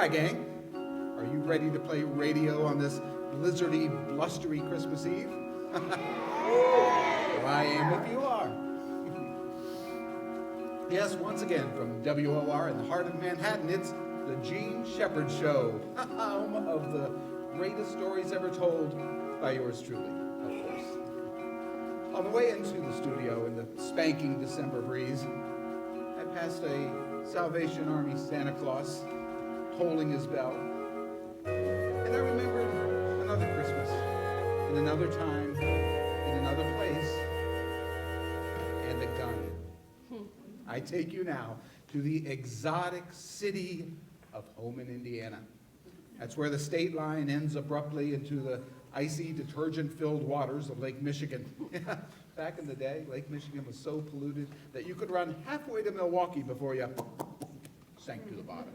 Hi, gang. Are you ready to play radio on this blizzardy, blustery Christmas Eve? Well, I am if you are. Yes, once again, from WOR in the heart of Manhattan, it's the Gene Shepherd Show, home of the greatest stories ever told by yours truly, of course. On the way into the studio in the spanking December breeze, I passed a Salvation Army Santa Claus tolling his bell. And I remembered another Christmas, in another time, in another place, and a gun. I take you now to the exotic city of Homan, Indiana. That's where the state line ends abruptly into the icy, detergent-filled waters of Lake Michigan. Back in the day, Lake Michigan was so polluted that you could run halfway to Milwaukee before you sank to the bottom.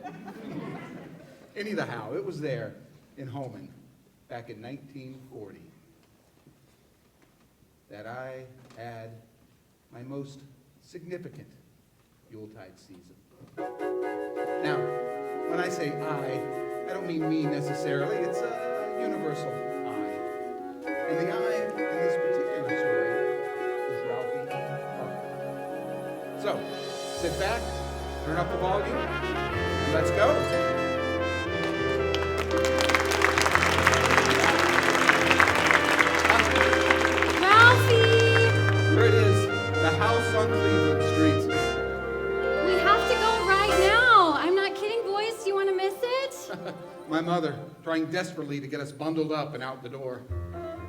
Anyhow, it was there in Homan back in 1940 that I had my most significant Yuletide season. Now, when I say I don't mean me necessarily. It's a universal I. And the I in this particular story is Ralphie Parker. So, sit back, turn up the volume, and let's go. Here it is, the house on Cleveland Street. We have to go right now. I'm not kidding, boys. Do you want to miss it? My mother, trying desperately to get us bundled up and out the door.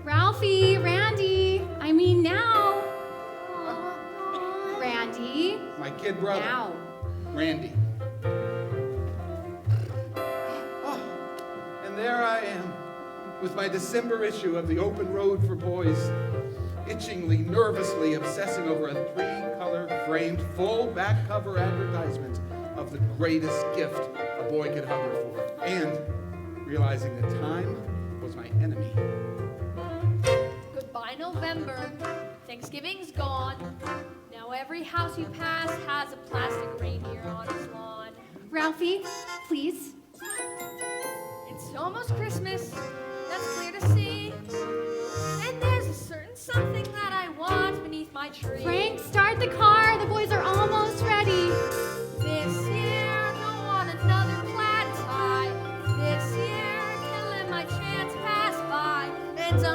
Ralphie, Randy, I mean now. Randy. My kid brother. Now. Randy. Oh, and there I am, with my December issue of the Open Road for Boys, itchingly, nervously obsessing over a 3-color framed full back cover advertisement of the greatest gift a boy could hunger for, and realizing that time was my enemy. Goodbye, November. Thanksgiving's gone. Now every house you pass has a plastic reindeer on its lawn. Ralphie, please. It's almost Christmas. That's clear to see. And there's a certain something that I want beneath my tree. Frank, start the car. The boys are almost ready. This year, don't want another plaid tie. This year, can't let my chance pass by. And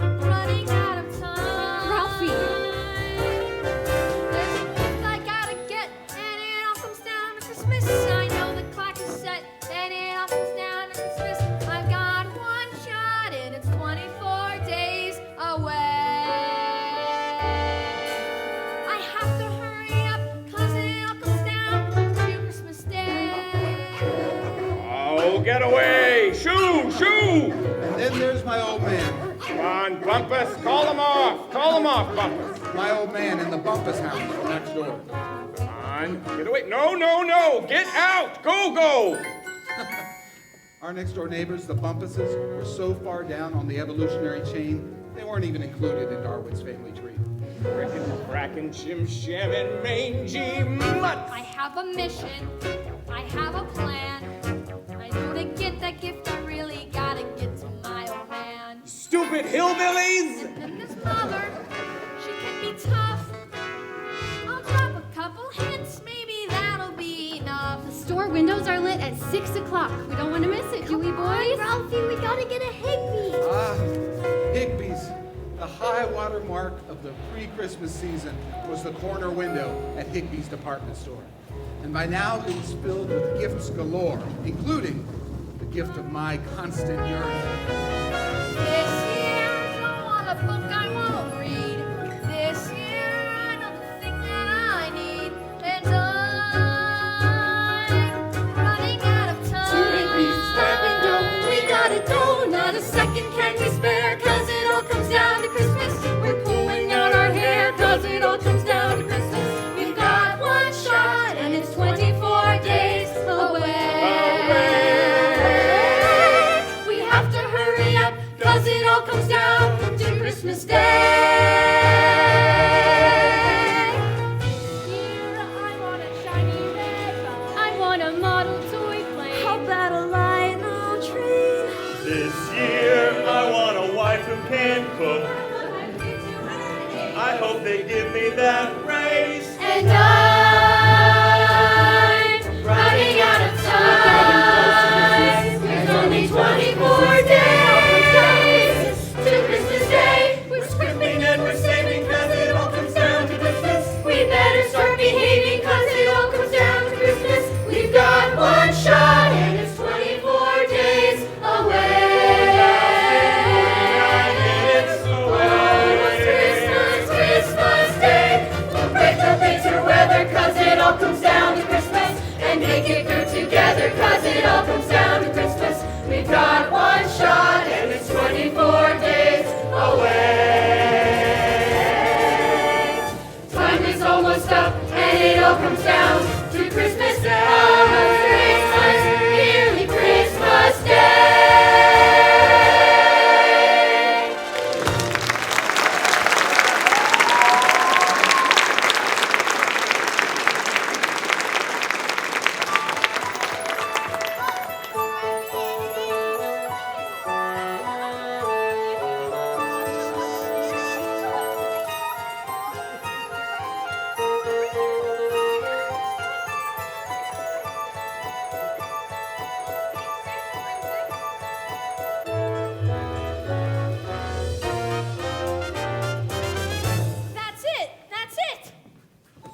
I'm running out of time. Ralphie. There's a gift I gotta get, and it all comes down to Christmas. I know the clock is set, and it all comes down to Christmas. I've got one shot, and it's 24 days away. I have to hurry up, 'cause it all comes down to Christmas Day. Oh, get away! Shoo! Shoo! And then there's my old man. Come on, Bumpus, call him off! Call him off, Bumpus! My old man in the Bumpus house next door. Come on, get away! No, no, no! Get out! Go, go! Our next door neighbors, the Bumpuses, were so far down on the evolutionary chain, they weren't even included in Darwin's family tree. Frickin', frackin', shim, sham, and mangy mutts! I have a mission, I have a plan. I know to get that gift, I really gotta get to my old man. Stupid hillbillies! And this mother, she can be tough. I'll drop a couple hints, maybe that'll be enough. The store windows are lit at 6 o'clock. We don't want to miss it, do we, boys? Ralphie, we gotta get a Higby. Ah, Higby's. The high water mark of the pre-Christmas season was the corner window at Higby's department store. And by now it was filled with gifts galore, including the gift of my constant yearning. This year, I don't want a book I won't read. This year, I know the thing that I need. And I'm running out of time. We gotta go. Not a second can we spare, 'cause it all comes down to Christmas. We're pulling out our hair, 'cause it all comes down to Christmas. We've got one shot, and it's 24 days away. We have to hurry up, 'cause it all comes down to Christmas Day. Here, I want a shiny red bike. I want a who can cook. I hope they give me that raise. And I'm running out of time. There's only 24 days to Christmas Day. We're scrimping and we're saving, cause it all comes down to Christmas. We better start behaving, cause it all comes down to Christmas. We've got one shot and it's 24 days away. Cause it all comes down to Christmas, and make it through together, cause it all comes down to Christmas. We've got one shot and it's 24 days away. Time is almost up and it all comes down to Christmas Day. Almost Christmas, nearly Christmas Day.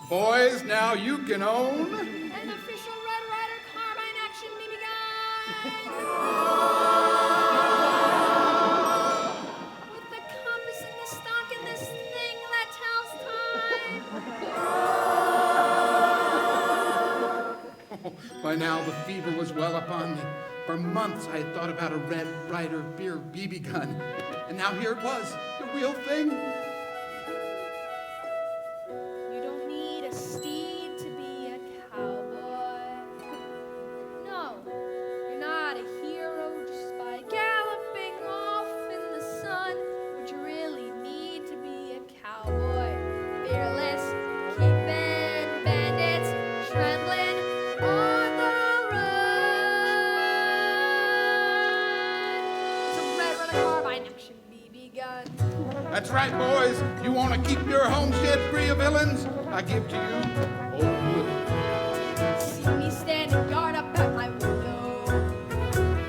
Boys, now you can own. An official Red Ryder carbine action be begun. With the compass and the stock and this thing that tells time. By now, the fever was well upon me. For months, I had thought about a Red Ryder beer BB gun. And now here it was, the real thing. You don't need a steed to be a cowboy. No, you're not a hero just by galloping off in the sun. But you really need to be a cowboy. Fearless, keeping bandits trembling on the run. It's a Red Ryder carbine action BB gun. That's right, boys. You want to keep your homestead free of villains? I give to you Old Wood. See me standing guard up at my window.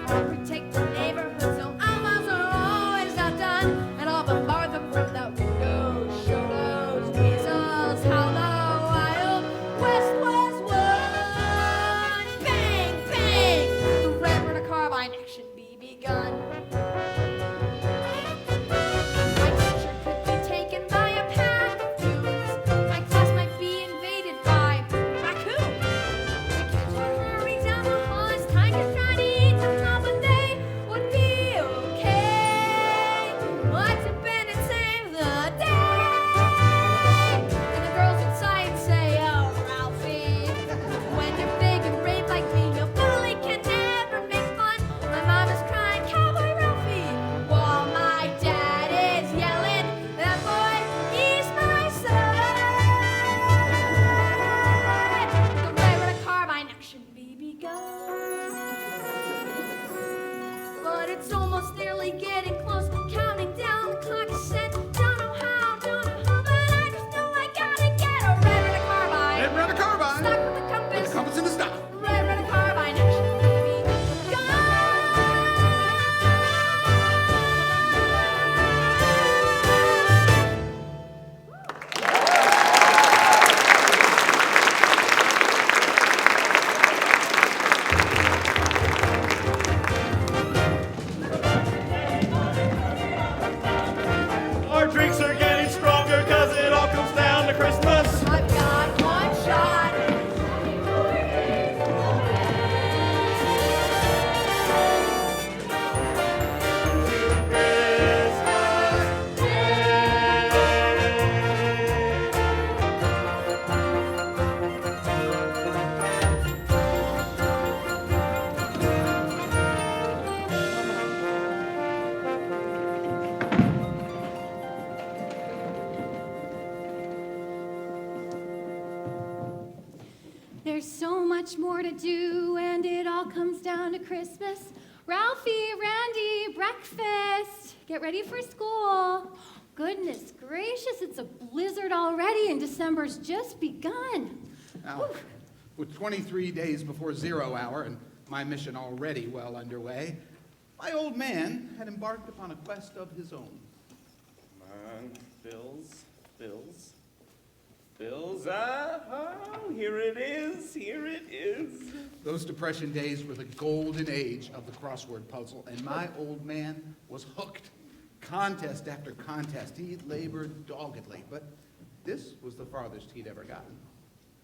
I'll protect the neighborhood so outlaws are always outdone. And I'll bombard them from that window. Show those weasels how the Wild West was won. Bang, bang! The Red Ryder carbine action BB gun. My teacher could be taken by a pack of dudes. My class might be invaded by raccoons. The kids would hurry down the hall as tigers try to eat them all, but they would be okay. What's a been and save the day? And the girls would sigh and say, "Oh, Ralphie, when you're big and brave like me, no bully can never make fun." My mom is crying, "Cowboy Ralphie," while my dad is yelling, "That boy, he's my son." The Red Ryder carbine action BB gun. But it's almost nearly getting close, counting down, the clock is set. Don't know how, but I just know I gotta get a Red Ryder carbine. Red Ryder carbine. Stock with the With compass. the compass in the stock. Red Ryder carbine action BB gun. Our drinks are getting stronger, cause it all comes down to Christmas. I've got one shot. There's so much more to do, and it all comes down to Christmas. Ralphie, Randy, breakfast. Get ready for school. Goodness gracious, it's a blizzard already and December's just begun. Now, with 23 days before 0 hour and my mission already well underway, my old man had embarked upon a quest of his own. Come on, Bills. Oh, here it is. Those Depression days were the golden age of the crossword puzzle, and my old man was hooked. Contest after contest, he labored doggedly, but this was the farthest he'd ever gotten.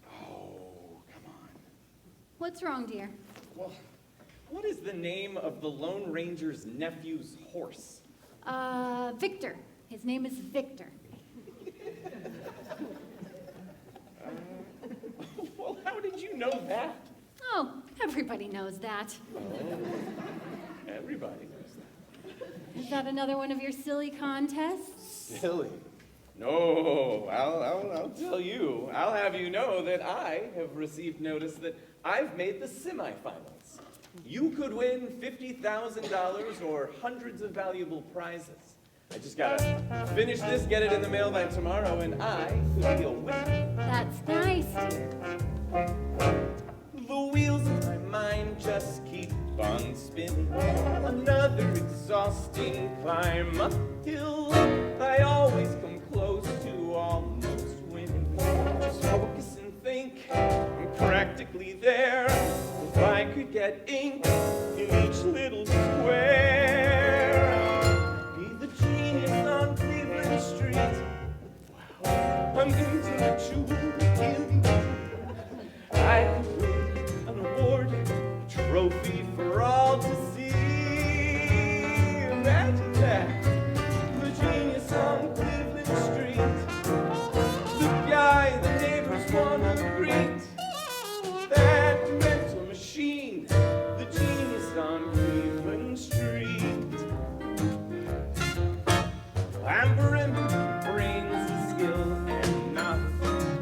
Oh, come on. What's wrong, dear? Well, what is the name of the Lone Ranger's nephew's horse? Victor. His name is Victor. Well, how did you know that? Oh, everybody knows that. Everybody knows that. Is that another one of your silly contests? Silly. No, I'll tell you. I'll have you know that I have received notice that I've made the semifinals. You could win $50,000 or hundreds of valuable prizes. I just gotta finish this, get it in the mail by tomorrow, and I could be a winner. That's nice, dear. The wheels of my mind just keep on spinning. Another exhausting climb uphill. I always come close to almost winning. Just focus and think, I'm practically there. If I could get ink in each little square, be the genius on Cleveland Street. Wow, I'm intellectually I could win an award, a trophy for all to see. Imagine that, the genius on Cleveland Street, the guy the neighbors want to greet, that mental machine, the genius on Cleveland Street. I'm brains and skill and not,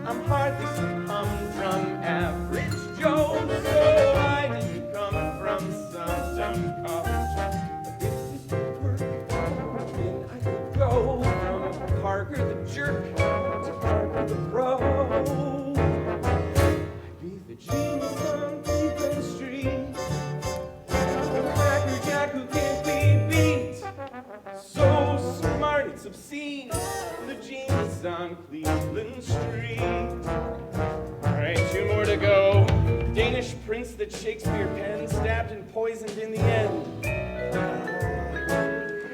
I'm hardly some humdrum average Joe, so I didn't come from some dumb college. But if this would work, then I could go from Parker the jerk to Parker the pro. I'd be the genius on Cleveland Street, the cracker jack who can't be beat. So smart it's obscene, the genius on Cleveland Street. All right, 2 more to go. Danish prince that Shakespeare penned, stabbed and poisoned in the end.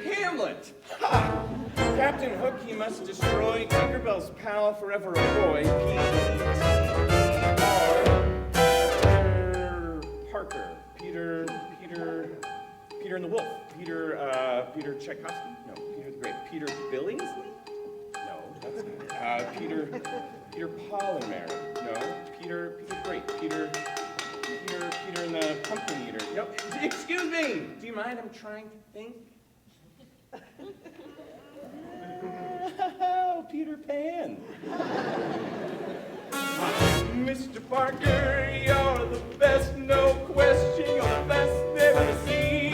Hamlet! Ha! Captain Hook he must destroy, Tinkerbell's pal, forever a boy. P-E-R. Parker. Peter and the Wolf. Peter Tchaikovsky? No, Peter the Great. Peter Billingsley? No, that's not. Peter Paul and Mary. No, Peter the Great. Peter and the Pumpkin Eater. No, excuse me. Do you mind? I'm trying to think. Oh, Peter Pan. Mr. Parker, you're the best, no question. You're the best they've ever seen.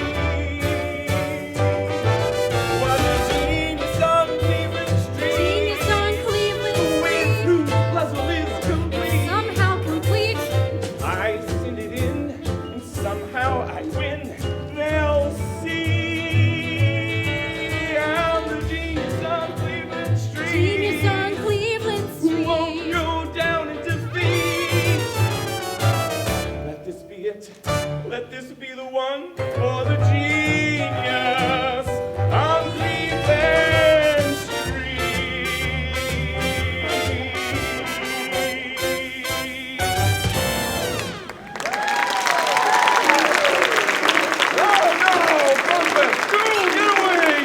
Was a genius on Cleveland Street. Genius on Cleveland With Street. whose puzzle is complete. Somehow complete. I send it in, and somehow I win. They'll see. I'm the genius on Cleveland Street. Genius on Cleveland Who won't Street. go down in defeat. Let this be it. Let this be the one for the genius on Cleveland Street. Oh no! Breakfast! Go, get away!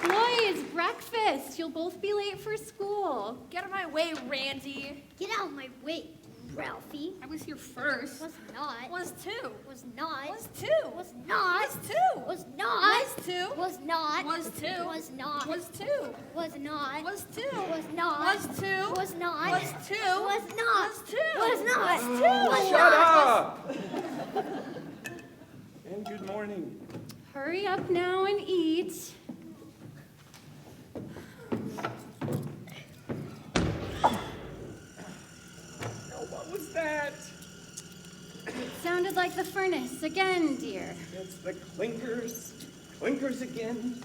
Boy, it's breakfast. You'll both be late for school. Get out of my way, Randy. Get out of my way, Ralphie. I was here first. Was not. Was two. Was not. Was two. Was not. Was two. Was not. Was two. Was not. Was two. Was not. Was two. Was not. Was two. Was not. Was two. Was not. Was two. Was not. Was two. Was not. Was two. Was Shut not. up! And good morning. Hurry up now and eat. What was that? It sounded like the furnace again, dear. It's the clinkers. Clinkers again.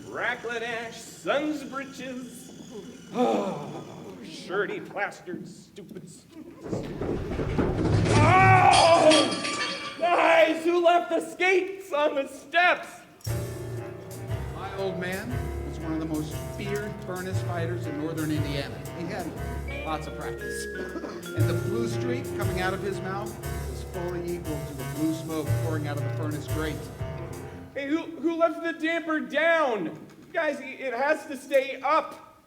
Raclet ash, sun's breeches. Oh, shirty plastered stupids. Oh! Guys, who left the skates on the steps? My old man was one of the most feared furnace fighters in northern Indiana. He had lots of practice. And the blue streak coming out of his mouth was fully equal to the blue smoke pouring out of the furnace grate. Hey, who left the damper down? Guys, it has to stay up.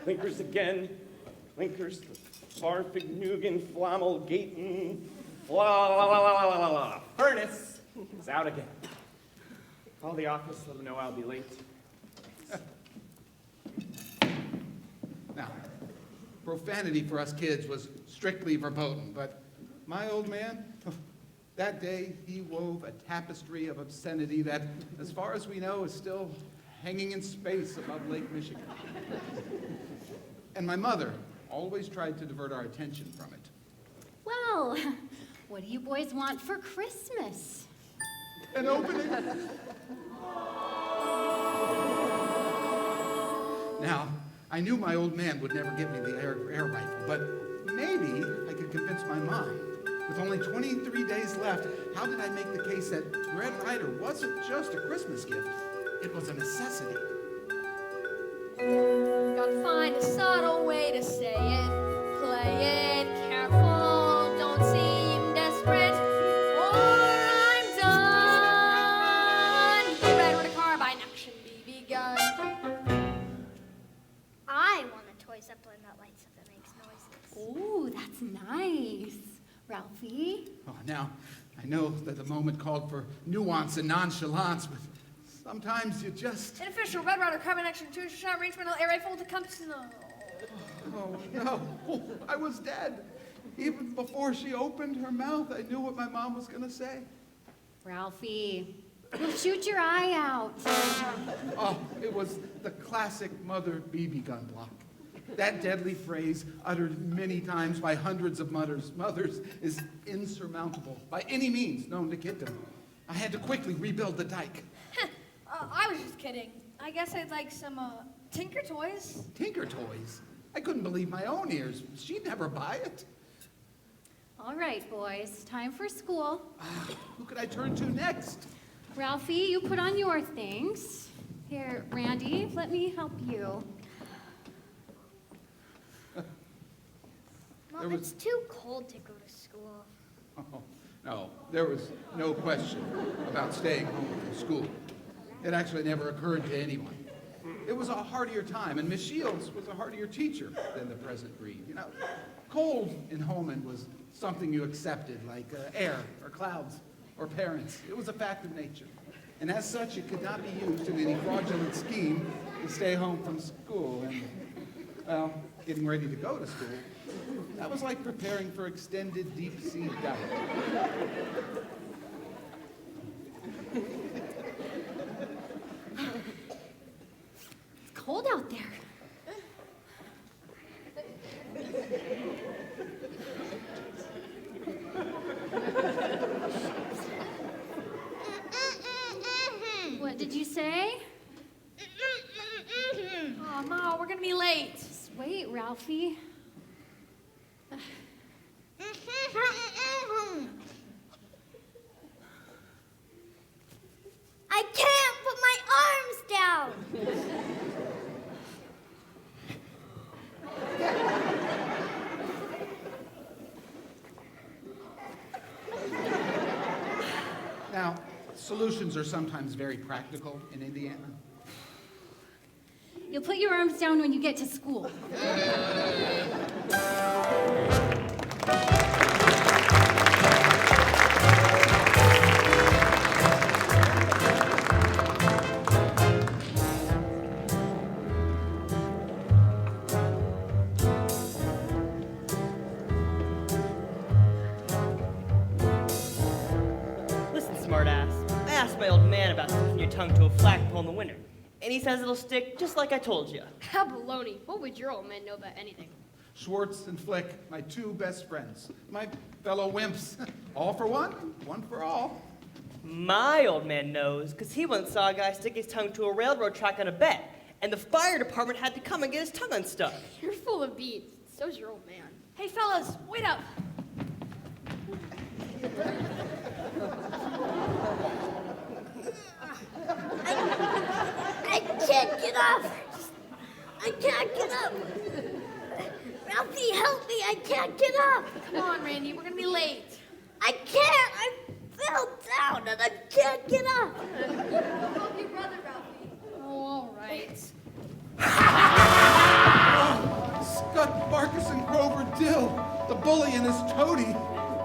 Clinkers again. Clinkers, Farfignugan, Flammelgaten, Furnace is out again. Call the office, let them know I'll be late. Now, profanity for us kids was strictly verboten, but my old man, that day he wove a tapestry of obscenity that, as far as we know, is still hanging in space above Lake Michigan. And my mother always tried to divert our attention from it. Well, what do you boys want for Christmas? An opening. Now, I knew my old man would never give me the air rifle, but maybe I could convince my mom. With only 23 days left, how did I make the case that Red Ryder wasn't just a Christmas gift? It was a necessity. Gotta find a subtle way to say it. Play it careful, don't seem desperate, or I'm done. The red with a carbine action BB gun. I want a toy zeppelin that lights up and makes noises. Ooh, that's nice. Ralphie? Oh, now, I know that the moment called for nuance and nonchalance, but sometimes you just... An official Red Ryder carbine action 2-shot range metal air rifle to come to no. Oh, no. Oh, I was dead. Even before she opened her mouth, I knew what my mom was going to say. Ralphie, you'll shoot your eye out. Oh, it was the classic mother BB gun block. That deadly phrase, uttered many times by hundreds of mothers, is insurmountable by any means known to kiddom. I had to quickly rebuild the dike. I was just kidding. I guess I'd like some Tinker toys. Tinker toys? I couldn't believe my own ears. She'd never buy it. All right, boys, time for school. Who could I turn to next? Ralphie, you put on your things. Here, Randy, let me help you. Mom, it's too cold to go to school. Oh, no, there was no question about staying home from school. It actually never occurred to anyone. It was a hardier time, and Miss Shields was a hardier teacher than the present breed. You know, cold in Holman was something you accepted, like air or clouds or parents. It was a fact of nature. And as such, it could not be used in any fraudulent scheme to stay home from school. And, well, getting ready to go to school, that was like preparing for extended deep-sea dive. It's cold out there. What did you say? Oh, no, we're gonna be late. Just wait, Ralphie. I can't put my arms down. Now, solutions are sometimes very practical in Indiana. You'll put your arms down when you get to school. Listen, smartass. fasten your tongue to a flagpole in the winter. And he says it'll stick just like I told you. How baloney. What would your old man know about anything? Schwartz and Flick, my two best friends, my fellow wimps. All for one, one for all. My old man knows, because he once saw a guy stick his tongue to a railroad track on a bet, and the fire department had to come and get his tongue unstuck. You're full of beans. So's your old man. Hey, fellas, wait up. I can't get up. I can't get up. Ralphie, help me. I can't get up. Come on, Randy, we're gonna be late. I can't. I fell down and I can't get up. Help your brother, Ralphie. Oh, all right. Scud Barkus and Grover Dill, the bully and his toady.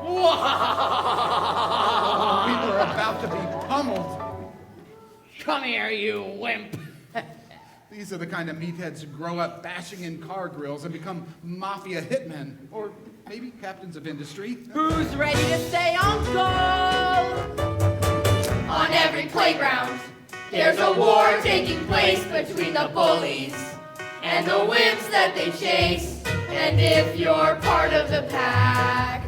We were about to be pummeled. Come here, you wimp. These are the kind of meatheads who grow up bashing in car grills and become mafia hitmen, or maybe captains of industry. Who's ready to say uncle? On every playground, there's a war taking place between the bullies and the wimps that they chase. And if you're part of the pack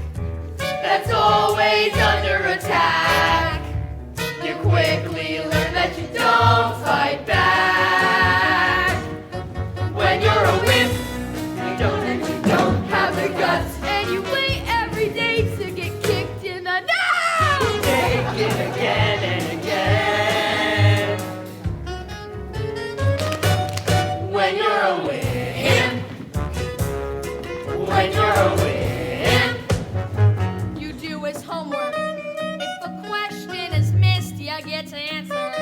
that's always under attack, you quickly learn that you don't fight back. When you're a wimp, you don't have the guts, and you wait every day to get kicked in the nuts. Take it again and again. When you're a wimp, you do his homework. If a question is missed, you get to answer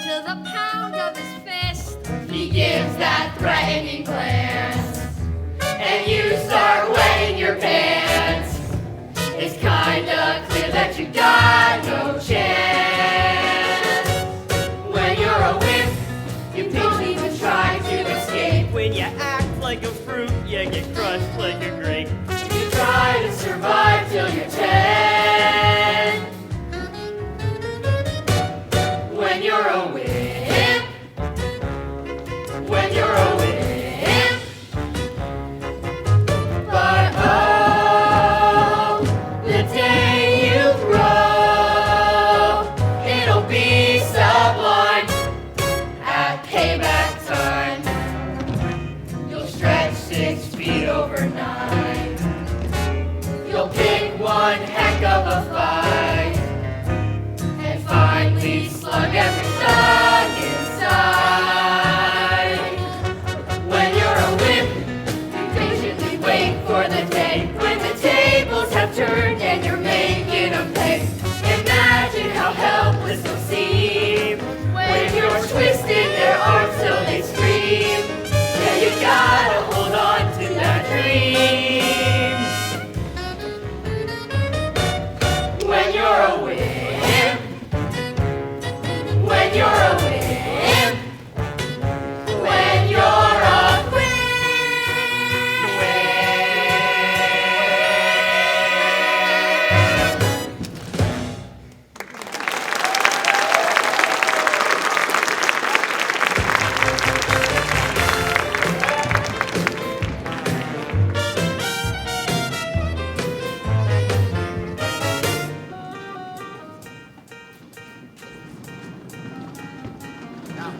to the pound of his fist. He gives that threatening glance, and you start wetting your pants. It's kinda clear that you got no chance. When you're a wimp, you don't even try to escape. When you act like a fruit, you get crushed like a grape. You try to survive till you're 10. When you're a wimp, when you're a wimp. But oh, the day you grow, it'll be sublime at payback time. You'll stretch 6 feet overnight. You'll pick one heck of a fight, and finally slug every thug inside. When you're a wimp, you patiently wait for the day when the tables have turned and you're making them pay. Imagine how helpless you'll seem when you're twisting their arms till they scream. Yeah, you gotta hold on to that dream. When you're a wimp, when you're a wimp, when you're a wimp. Now,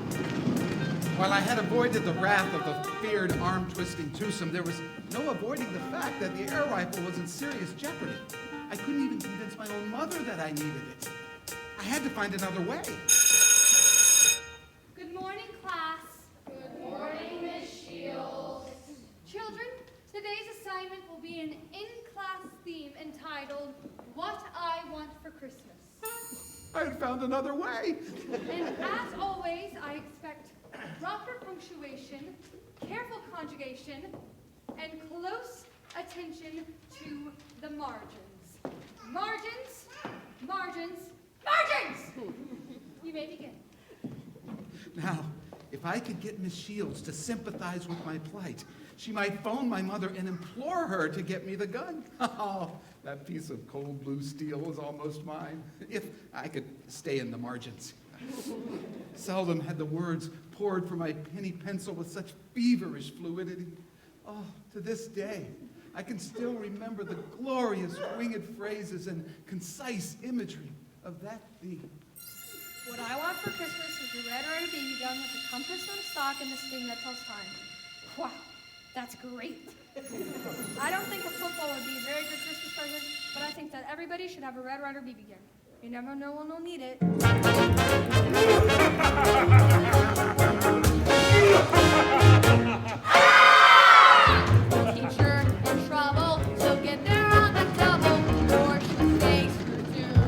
while I had avoided the wrath of the feared arm-twisting twosome, there was no avoiding the fact that the air rifle was in serious jeopardy. I couldn't even convince my own mother that I needed it. I had to find another way. Good morning, class. Good morning, Miss Shields. Children, today's assignment will be an in-class theme entitled, What I Want for Christmas. I had found another way. And as always, I expect proper punctuation, careful conjugation, and close attention to the margins. Margins, margins, margins! You may begin. Now, if I could get Miss Shields to sympathize with my plight, she might phone my mother and implore her to get me the gun. Oh, that piece of cold blue steel was almost mine. If I could stay in the margins. Seldom had the words poured from my penny pencil with such feverish fluidity. Oh, to this day, I can still remember the glorious winged phrases and concise imagery of that theme. What I want for Christmas is a red or a BB gun with a compass and a stock and this thing that tells time. Wow, that's great. I don't think a football would be a very good Christmas present, but I think that everybody should have a Red Ryder BB gun. You never know when they'll need it. Teacher in trouble, so get there on the double, or she takes her doom.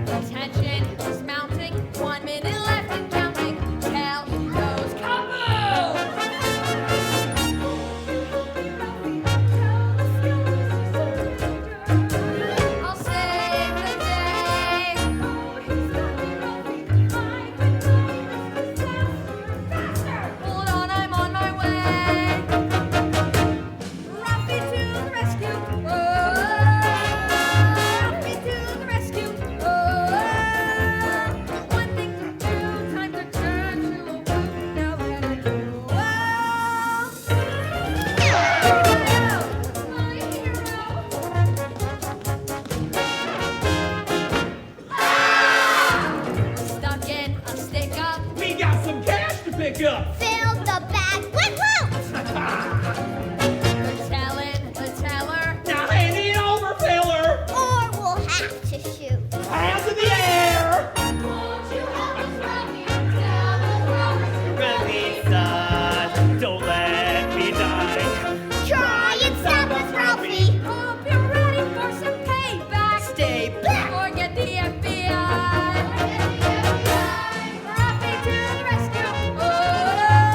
Attention is mounting, 1 minute left and counting, till she goes kaboom! I'll save the day. Hold on, I'm on my way. Ruffy to the rescue. Oh, Ruffy to the rescue. Oh, one thing to do, time to turn to a woman. Now what I do? My hero. Stuck in a stick up. We got some cash to pick up. Fill the bag with loot. The teller. Now hand it over, filler. Or we'll have to shoot. Hands in the air. Won't you help us, Ruffy? Tell us, Release us, don't let me die. Try and stop us, Ralphie. Hope you're ready for some payback. Stay back. Or get the FBI. Ruffy to the rescue. Oh,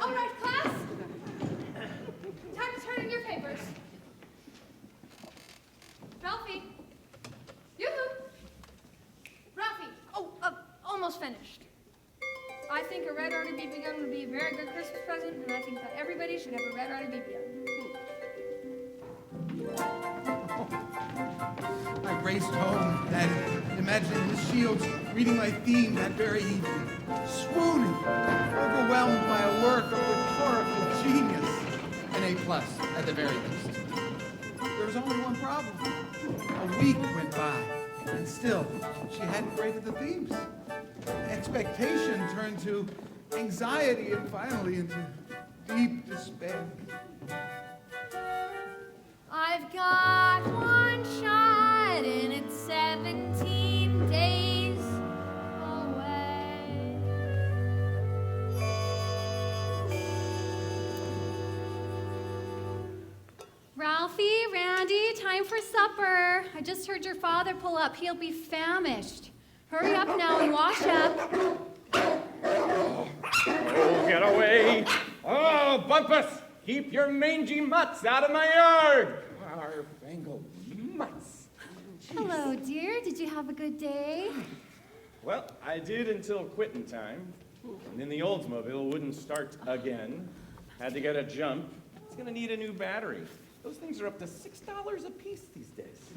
All right, class. Time to turn in your papers. Ralphie. Yoo-hoo. Ralphie. Oh, almost finished. I think a red RGB gun would be a very good Christmas present, and I think that everybody should have a red RGB gun. I raced home and imagining Miss Shields reading my theme that very evening, swooning, overwhelmed by a work of rhetorical genius, an A+ at the very least. There was only one problem. A week went by, and still she hadn't graded the themes. Expectation turned to anxiety and finally into deep despair. I've got one shot, and it's 17 days away. Ralphie, Randy, time for supper. I just heard your father pull up. He'll be famished. Hurry up now and wash up. Oh, get away. Oh, Bumpus, keep your mangy mutts out of my yard. Our fangled mutts. Hello, dear. Did you have a good day? Well, I did until quitting time. And then the Oldsmobile wouldn't start again. Had to get a jump. It's gonna need a new battery. Those things are up to $6 a piece these days.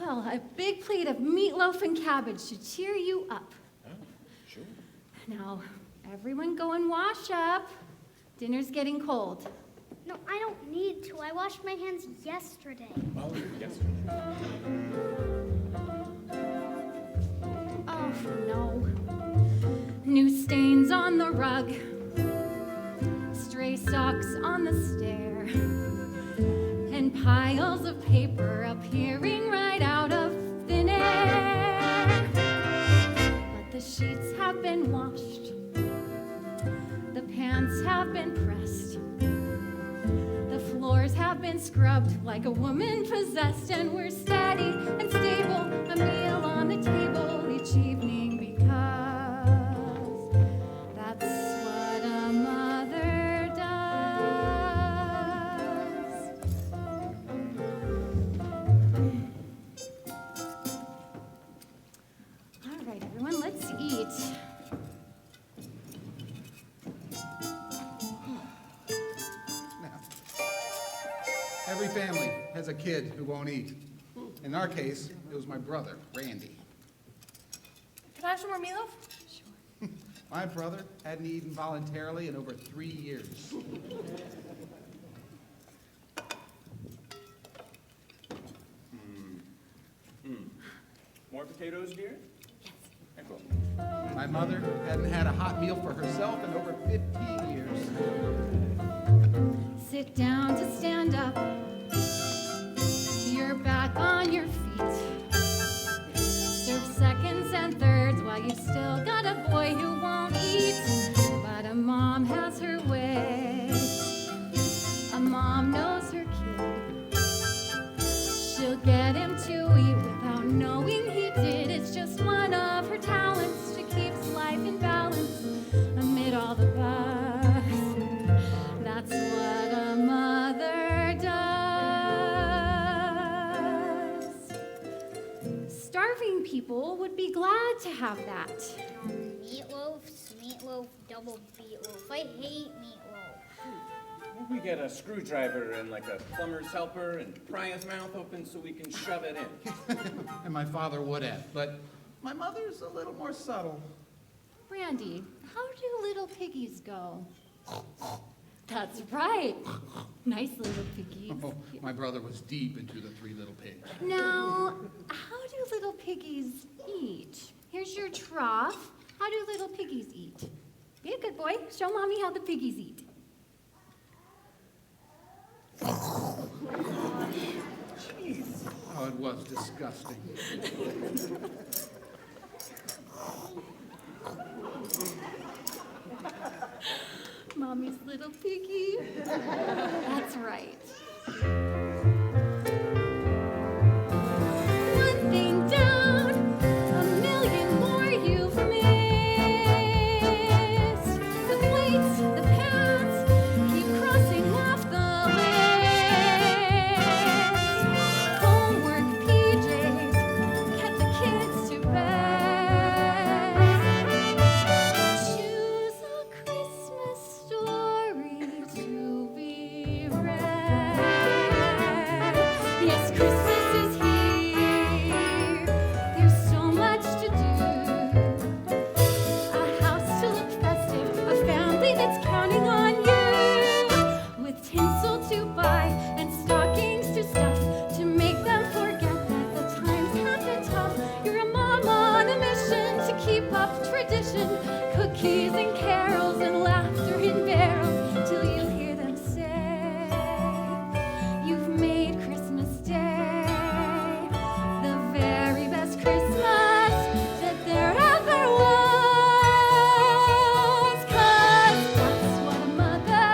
Well, a big plate of meatloaf and cabbage should cheer you up. Oh, sure. Now, everyone go and wash up. Dinner's getting cold. No, I don't need to. I washed my hands yesterday. Oh, yesterday. Oh, no. New stains on the rug. Stray socks on the stair. And piles of paper appearing right out of thin air. But the sheets have been washed. The pants have been pressed. The floors have been scrubbed like a woman possessed. And we're steady and stable, a meal on the table each evening because that's what a mother does. All right, everyone, let's eat. Now, every family has a kid who won't eat. In our case, it was my brother, Randy. Can I have some more meatloaf? My brother hadn't eaten voluntarily in over 3 years. More potatoes, dear? Yes. Cool. My mother hadn't had a hot meal for herself in over 15 years. Sit down to stand up. You're back on your feet. Serve seconds and thirds while you've still got a boy who won't eat. But a mom has her way. A mom knows her kid. She'll get him to eat without knowing he did. It's just one of her talents. She keeps life in balance amid all the buzz. That's what a mother does. Starving people would be glad to have that. Meatloaf, sweetloaf, double beetloaf. I hate meatloaf. We get a screwdriver and like a plumber's helper and pry his mouth open so we can shove it in. And my father would have, but my mother's a little more subtle. Brandy, how do little piggies go? That's right. Nice little piggies. Oh, my brother was deep into the Three Little Pigs. Now, how do little piggies eat? Here's your trough. How do little piggies eat? Be a good boy. Show mommy how the piggies eat. Jeez. Oh, it was disgusting. Mommy's little piggy. That's right. One thing down, a million more you've missed. The keys and carols and laughter in barrels till you hear them say, you've made Christmas Day the very best Christmas that there ever was. 'Cause that's what a mother,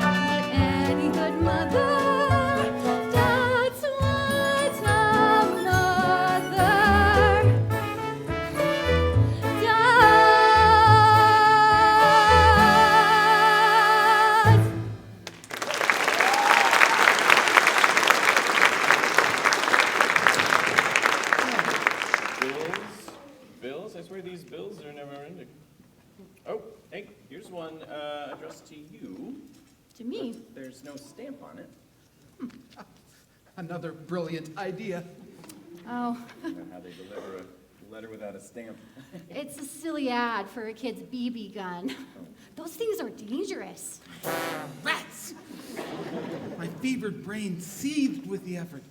what any good mother, that's what a mother does. Bills? I swear these bills are never ending. Oh, hey, here's one addressed to you. To me, There's no stamp on it. Another brilliant idea. oh, I don't know how they deliver a letter without a stamp. it's a silly ad for a kid's BB gun. Those things are dangerous. Rats! My fevered brain seethed with the effort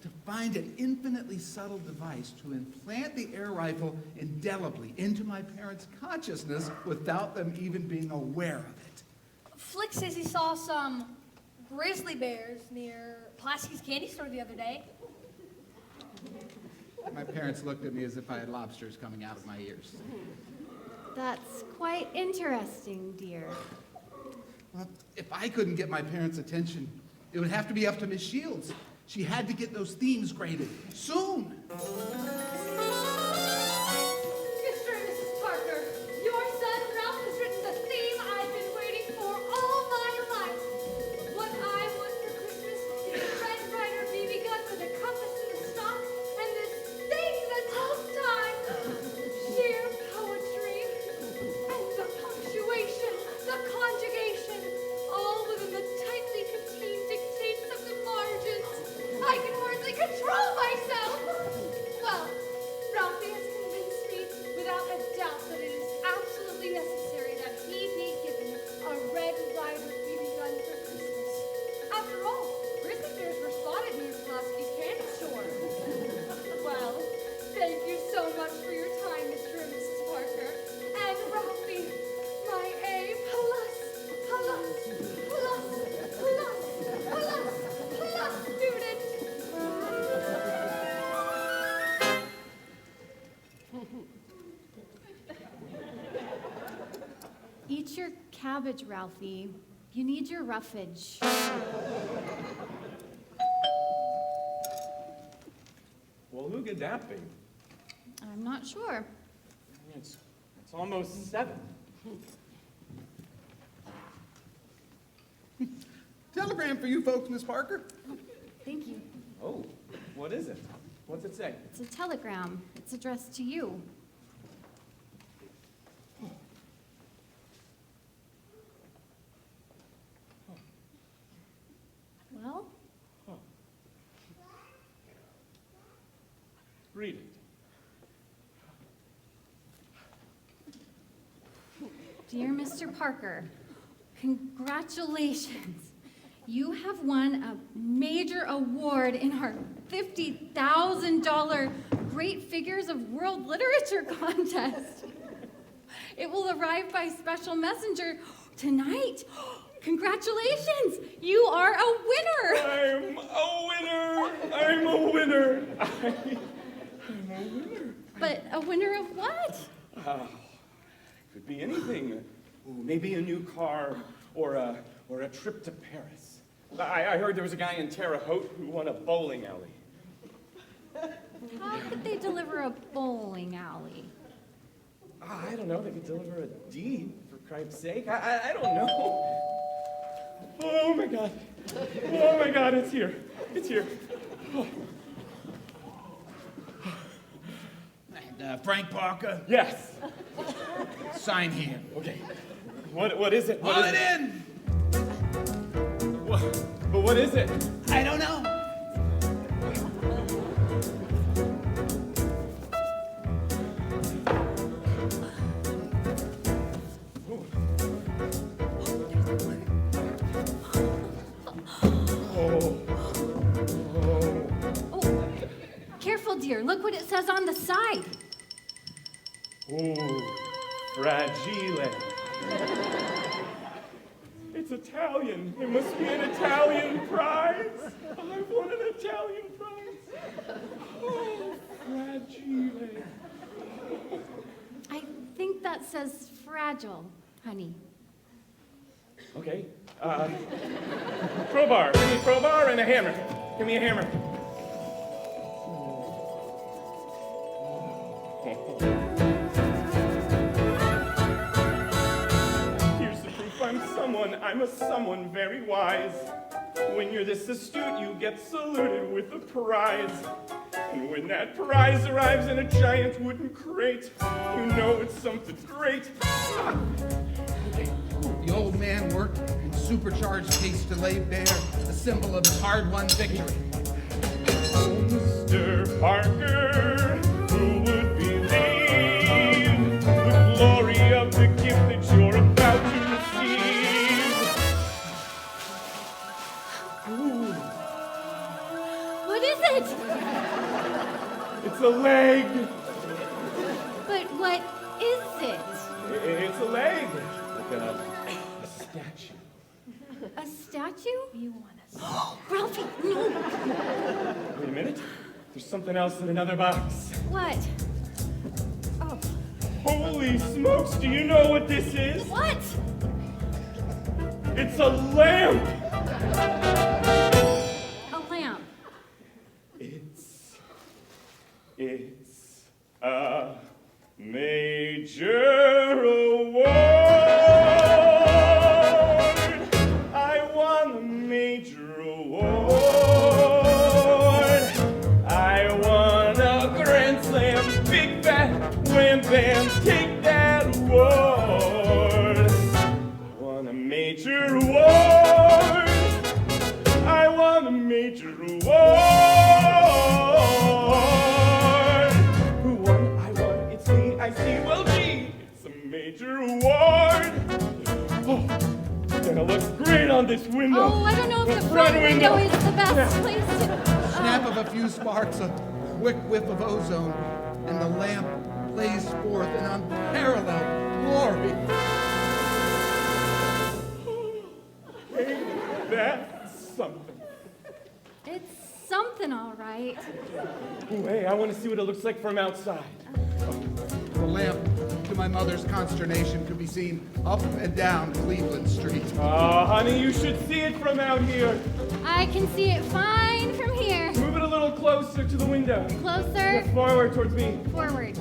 to find an infinitely subtle device to implant the air rifle indelibly into my parents' consciousness without them even being aware of it. Flick says he saw some grizzly bears near Pulaski's candy store the other day. My parents looked at me as if I had lobsters coming out of my ears. That's quite interesting, dear. Well, if I couldn't get my parents' attention, it would have to be up to Miss Shields. She had to get those themes graded soon. Mr. and Mrs. Parker, your son Ralph has written the theme I've been waiting for all my life. What I want for Christmas is a Red Ryder BB gun with a compass and a stop and this thing that tells time. Sheer poetry and the punctuation, the conjugation, all within the tightly contained dictates of the margins. I can hardly control myself. Well, Ralphie has convinced me without a doubt that it is absolutely necessary that he be given a Red Ryder BB gun for Christmas. After all, grizzly bears were spotted near Pulaski's candy store. Well, thank you so much for your time, Mr. and Mrs. Parker. And Ralphie, my A plus, plus, plus, plus, plus, plus student. Eat your cabbage, Ralphie. You need your roughage. Well, who could that be? I'm not sure. It's almost 7. Telegram for you folks, Miss Parker. Thank you. Oh, what is it? What's it say? It's a telegram. It's addressed to you. Well, Read it. dear Mr. Parker, congratulations. You have won a major award in our $50,000 Great Figures of World Literature contest. It will arrive by special messenger tonight. Congratulations! You are a winner! I'm a winner! I'm a winner! I'm a winner. But a winner of what? Could be anything. Ooh, maybe a new car or a trip to Paris. I heard there was a guy in Terre Haute who won a bowling alley. How could they deliver a bowling alley? I don't know. They could deliver a deed, for Christ's sake. I don't know. Oh my God. Oh my God, it's here. It's here. Oh. And Frank Parker, Yes. sign here. Okay. What is it? What Pull is it in. But what is it? I don't know. Oh, careful, dear. Look what it says on the side. Oh, fragile. It's Italian. It must be an Italian prize. I won an Italian prize. Oh, fragile. I think that says fragile, honey. Okay. Crowbar. Give me a crowbar and a hammer. Give me a hammer. Here's the proof I'm a someone very wise. When you're this astute, you get saluted with a prize. And when that prize arrives in a giant wooden crate, you know it's something great. The old man worked in supercharged haste to lay bare the symbol of his hard-won victory. Oh, Mr. Parker, who would believe the glory of the gift that you're about to receive? Ooh. What is it? It's a leg. But what is it? It's a leg. Like a statue. A statue? You want us? Ralphie, no. Wait a minute. There's something else in another box. What? Oh. Holy smokes, do you know what this is? What? It's a lamp! A lamp. It's a major award. I won a major award. I won a Grand Slam, big fat wham bam, take that award. I won a major award. I won a major award. Who won? I won. It's me. I see. Well, gee, it's a major award. Oh, it's gonna look great on this window. Oh, I don't know if the front front window is the best place to... Snap of a few sparks, a quick whiff of ozone, and the lamp blazed forth in unparalleled glory. Hey, that's something. It's something, all right. Ooh, hey, I want to see what it looks like from outside. The lamp, to my mother's consternation, could be seen up and down Cleveland Street. Oh, honey, you should see it from out here. I can see it fine from here. Move it a little closer to the window. Closer, Forward towards me. forward.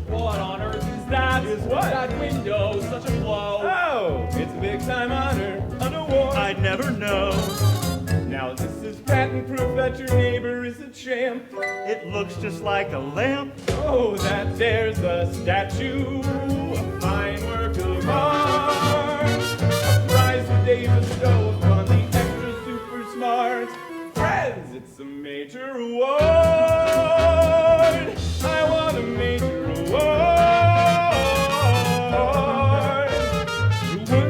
What on earth is that? Is what? That window, such a blow. Oh, it's a big time honor, an award. I'd never know. Now this is patent proof that your neighbor is a champ. It looks just like a lamp. Oh, that there's a statue, a fine work of art, a prize that they bestow upon the extra super smart. Friends, it's a major award. I want a major award.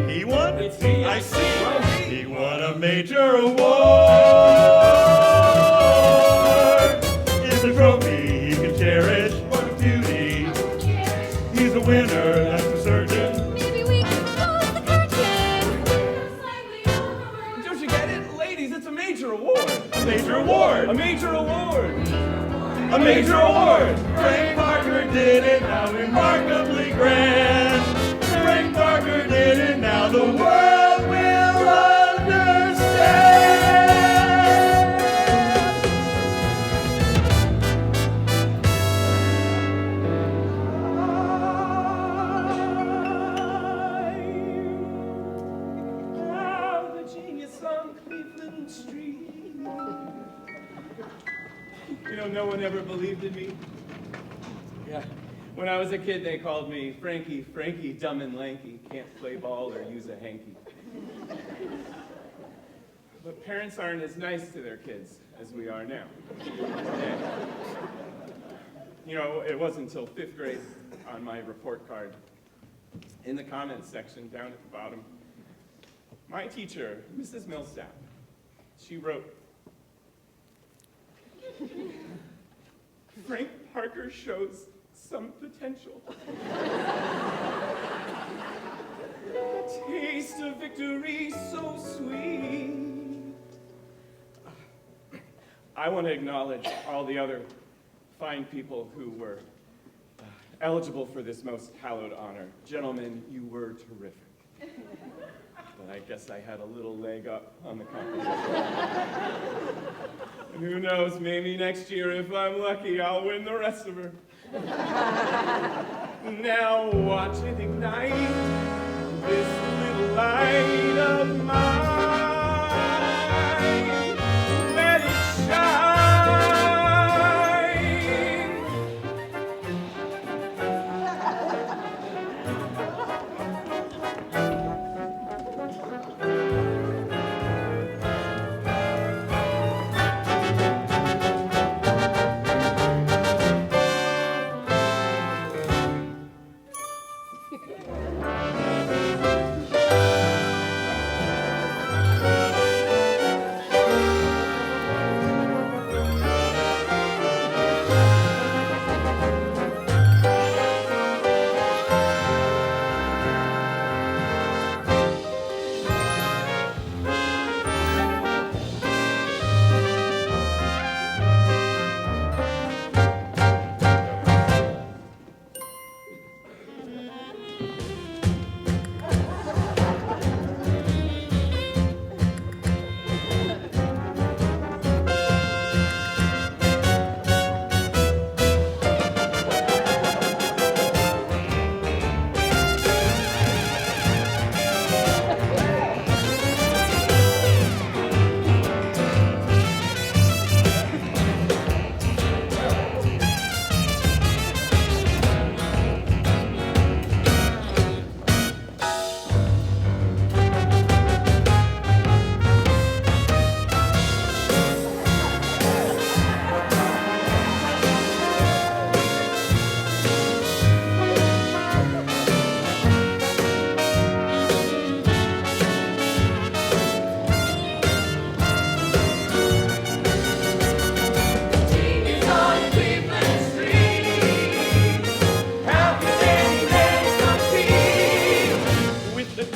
He won? It's me. I see. He won a major award. It's a trophy he can cherish. What a beauty. He's a winner, that's for certain. Maybe we can close the curtain. Slightly over. Don't you get it? Ladies, it's a major award. A major award. A major award. A major award. Frank Parker did it, now remarkably grand. Frank Parker did it, now the world will understand. I'm the genius on Cleveland Street. You know, no one ever believed in me. Yeah. When I was a kid, they called me Frankie, dumb and lanky, can't play ball or use a hanky. But parents aren't as nice to their kids as we are now. And, you know, it wasn't until 5th grade on my report card, in the comments section down at the bottom, my teacher, Mrs. Millsap, she wrote, Frank Parker shows some potential. victory so sweet. I want to acknowledge all the other fine people who were eligible for this most hallowed honor. Gentlemen, you were terrific. But I guess I had a little leg up on the competition. And who knows, maybe next year, if I'm lucky, I'll win the rest of her. Now watch it ignite, this little light of mine. Let it shine.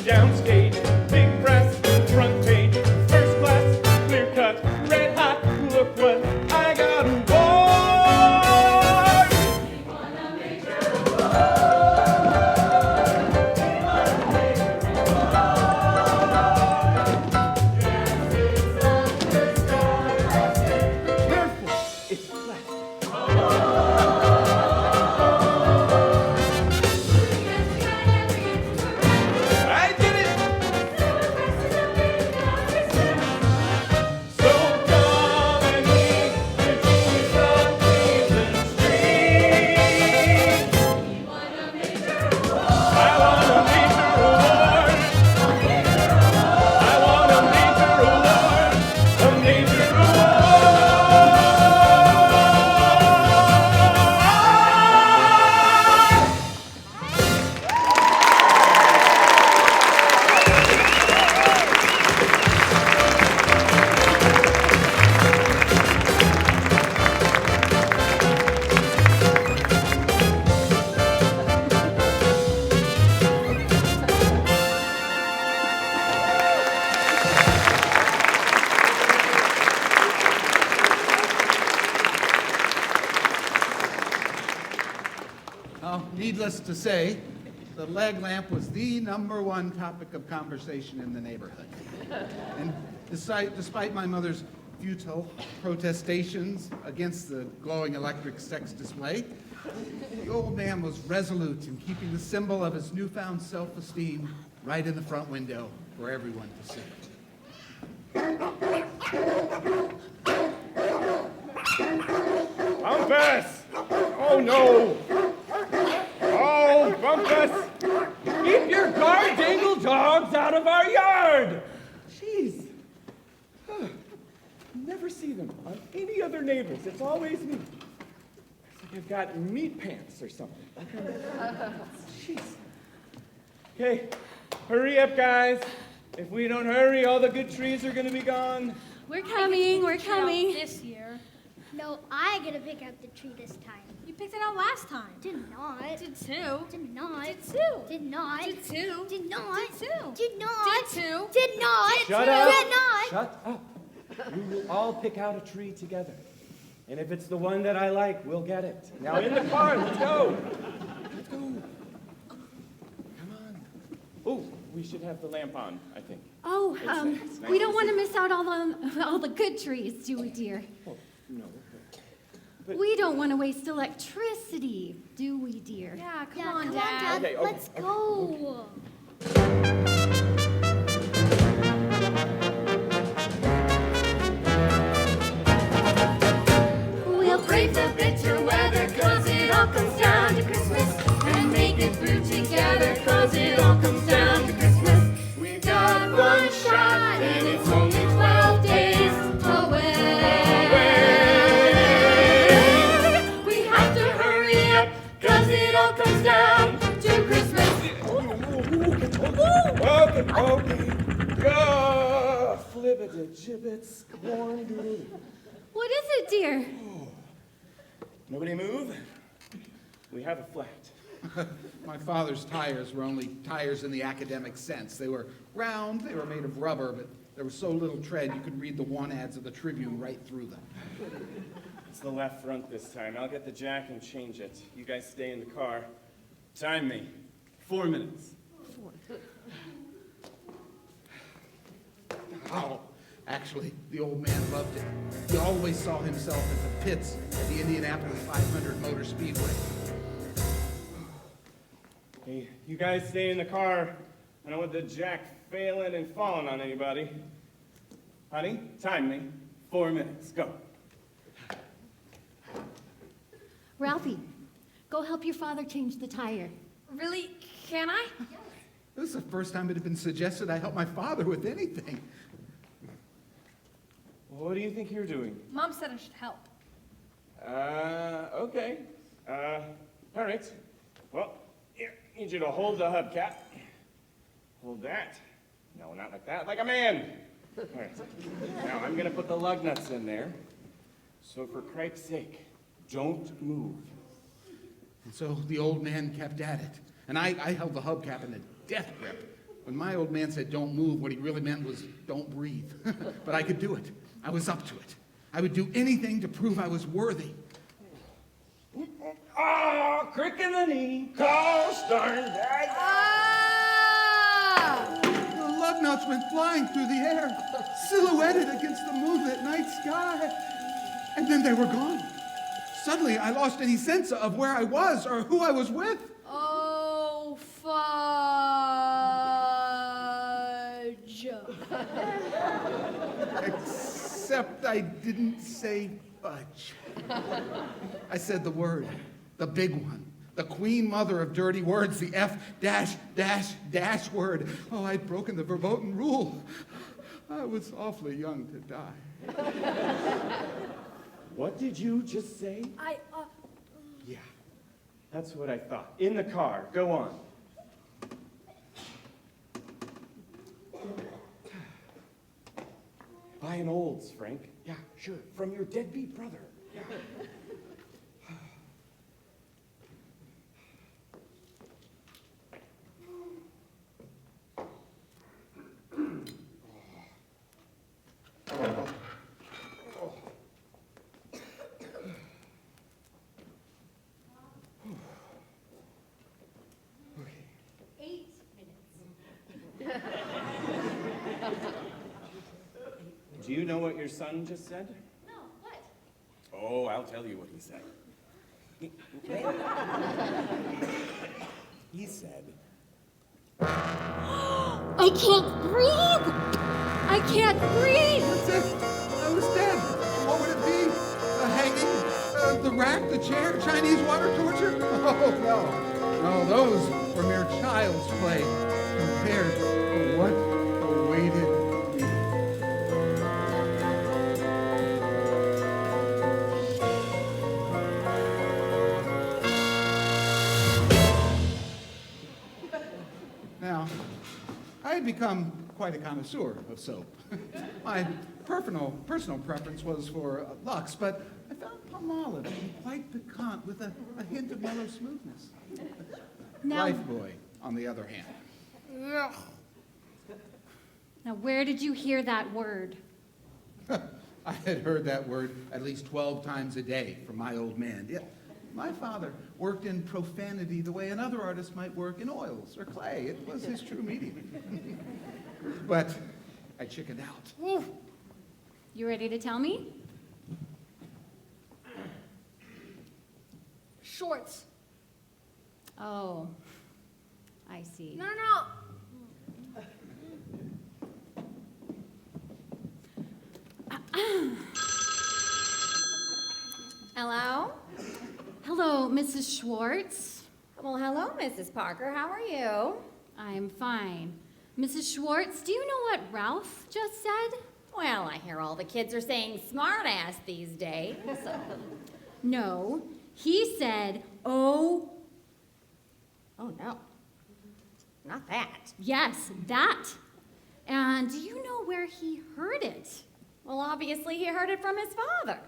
Downstage, big press, front page, first class, clear cut, red hot. Look what I got aboard. We won a major award. We won a major award. Yes, it's a first class. Careful, it's plastic. Needless to say, the leg lamp was the #1 topic of conversation in the neighborhood. And despite my mother's futile protestations against the glowing electric sex display, the old man was resolute in keeping the symbol of his newfound self-esteem right in the front window for everyone to see. Bumpus! Oh no! Oh, Bumpus! Keep your guard-dangle dogs out of our yard! Jeez. Never see them on any other neighbors. It's always me. It's like I've got meat pants or something. Jeez. Okay, hurry up, guys. If we don't hurry, all the good trees are going to be gone. We're coming, we're coming. This year. No, I get to pick out the tree this time. You picked it out last time. Did not. Did two. Did not. Did two. Did not. Did two. Did not. Did two. Did not. Did two. Did not. Shut Did up. not. Shut up. We will all pick out a tree together. And if it's the one that I like, we'll get it. Now in the car, let's go. Let's go. Come on. Oh, we should have the lamp on, I think. Oh, It's nice we to don't want to see. miss out all the good trees, do we, dear? Oh, no. We don't want to waste electricity, do we, dear? Yeah, come Yeah, on, come Dad. on, Dad. Okay, Let's go. We'll brave the bitter weather, 'cause it all comes down to Christmas. And make it through together, 'cause it all comes down to Christmas. We've got one shot, and it's only 12 days away. We have to hurry up, 'cause it all comes down to Christmas. Okay. Go! Flibbity-gibbets, corn-doodle. What is it, dear? Nobody move. We have a flat. My father's tires were only tires in the academic sense. They were round, they were made of rubber, but there was so little tread you could read the want ads of the Tribune right through them. It's the left front this time. I'll get the jack and change it. You guys stay in the car. Time me. 4 minutes. Oh, actually, the old man loved it. He always saw himself at the pits at the Indianapolis 500 Motor Speedway. Hey, you guys stay in the car. I don't want the jack failing and falling on anybody. Honey, time me. 4 minutes. Go. Ralphie, go help your father change the tire. Really? Can I? This is the first time it had been suggested I help my father with anything. What do you think you're doing? Mom said I should help. Okay. All right. Well, here, I need you to hold the hubcap. Hold that. No, not like that, like a man. All right. Now, I'm gonna put the lug nuts in there. So for Christ's sake, don't move. And so the old man kept at it. And I held the hubcap in a death grip. When my old man said don't move, what he really meant was don't breathe. But I could do it. I was up to it. I would do anything to prove I was worthy. Oh, crick in the knee. Call darn that. Ah! The lug nuts went flying through the air, silhouetted against the moonlit night sky. And then they were gone. Suddenly, I lost any sense of where I was or who I was with. Oh, fudge. Except I didn't say fudge. I said the word, the big one, the queen mother of dirty words, the F-dash word. Oh, I'd broken the verboten rule. I was awfully young to die. What did you just say? Yeah, that's what I thought. In the car. Go on. Buy an Olds, Frank. Yeah, sure. From your deadbeat brother. Yeah. Do you know what your son just said? No, what? Oh, I'll tell you what he said. He said, I can't breathe. I can't breathe! That's it. I was dead. What would it be? The hanging, the rack, the chair, Chinese water torture? Oh, no. No, those were mere child's play compared to what awaited me. Now, I had become quite a connoisseur of soap. My personal preference was for Lux, but I found Plum olive, quite piquant with a hint of mellow smoothness. Now, Life boy, on the other hand. ugh. Now, where did you hear that word? I had heard that word at least 12 times a day from my old man. Yeah, my father worked in profanity the way another artist might work in oils or clay. It was his true medium. But I chickened out. Ooh. You ready to tell me? Shorts. Oh, I see. No. Hello? Hello, Mrs. Schwartz. Well, hello, Mrs. Parker. How are you? I'm fine. Mrs. Schwartz, do you know what Ralph just said? Well, I hear all the kids are saying smart ass these days. No, he said, oh, Oh, no. Not that. yes, that. And do you know where he heard it? Well, obviously he heard it from his father.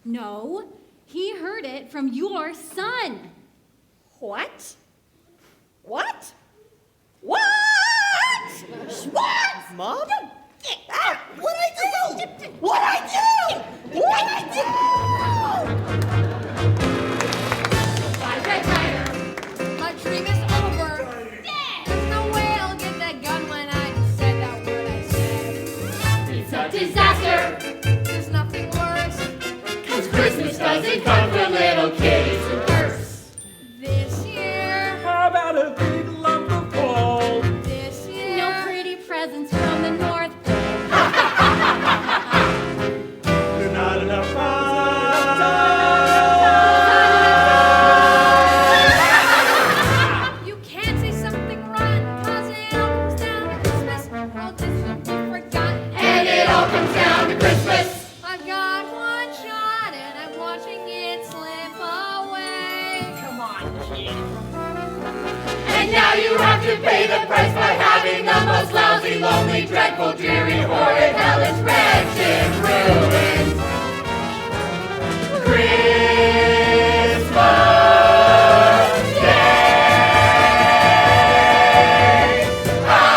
No, he heard it from your son. What? What? What? Schwartz! Mom? Ah, what'd I do? What'd I do? What'd I do? Bye, Red Tiger. My dream is over. There's no way I'll get that gun when I said that word I said. It's a disaster. There's nothing worse. 'Cause Christmas doesn't come for little kids who curse. This year, How about a big lump of coal? this year. No pretty presents from the North Pole. There's not enough time. You can't say something rotten, 'cause it all comes down to Christmas. Well, this will be forgotten. And it all comes down to Christmas. I've got one shot, and I'm watching it slip away. Come on, kid. And now you have to pay the price by having the most lousy, lonely, dreadful, dreary, horrid, hellish, wretched, ruined Christmas Day. Ah!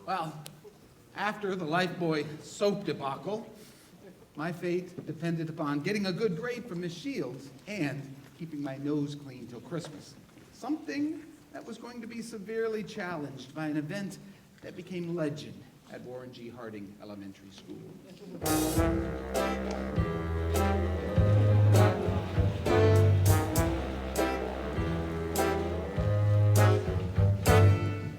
Well, after the Lifebuoy soap debacle, my fate depended upon getting a good grade from Miss Shields and keeping my nose clean till Christmas. Something that was going to be severely challenged by an event that became legend at Warren G. Harding Elementary School.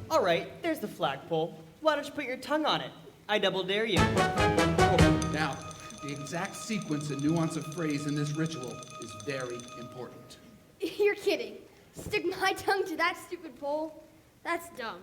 All right, there's the flagpole. Why don't you put your tongue on it? I double dare you. Oh, now, the exact sequence and nuance of phrase in this ritual is very important. You're kidding. Stick my tongue to that stupid pole? That's dumb.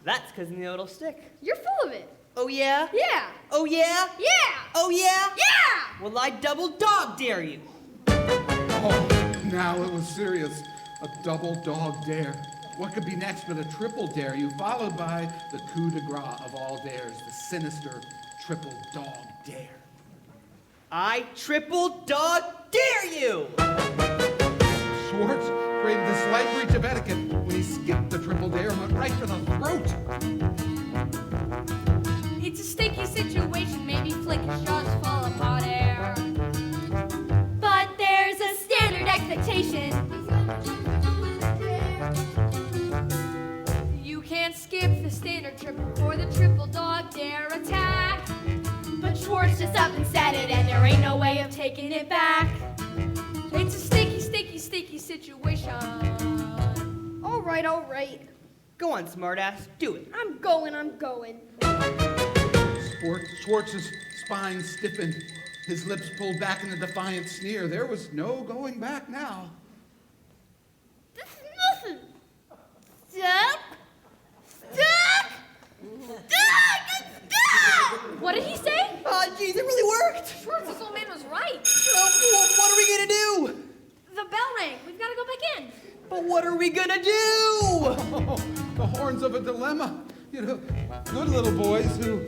That's because you know it'll stick. You're full of it. Oh, yeah? Yeah. Oh, yeah? Yeah. Oh, yeah? Yeah. Well, I double dog dare you. Oh, now it was serious. A double dog dare. What could be next but a triple dare you, followed by the coup de grace of all dares, the sinister triple dog dare. I triple dog dare you! Schwartz created the slight breach of etiquette when he skipped the triple dare and went right for the throat. It's a sticky situation, maybe Flick is just full of hot air. But there's a standard expectation. You can't skip the standard triple for the triple dog dare attack. But Schwartz just up and said it, and there ain't no way of taking it back. It's a sticky, sticky, sticky situation. All right. Go on, smartass. Do it. I'm going. Schwartz's spine stiffened, his lips pulled back in a defiant sneer. There was no going back now. This is nothing. Stuck. What did he say? Oh, geez, it really worked. Schwartz, this old man was right. What are we gonna do? The bell rang. We've got to go back in. But what are we gonna do? Oh, the horns of a dilemma. You know, good little boys who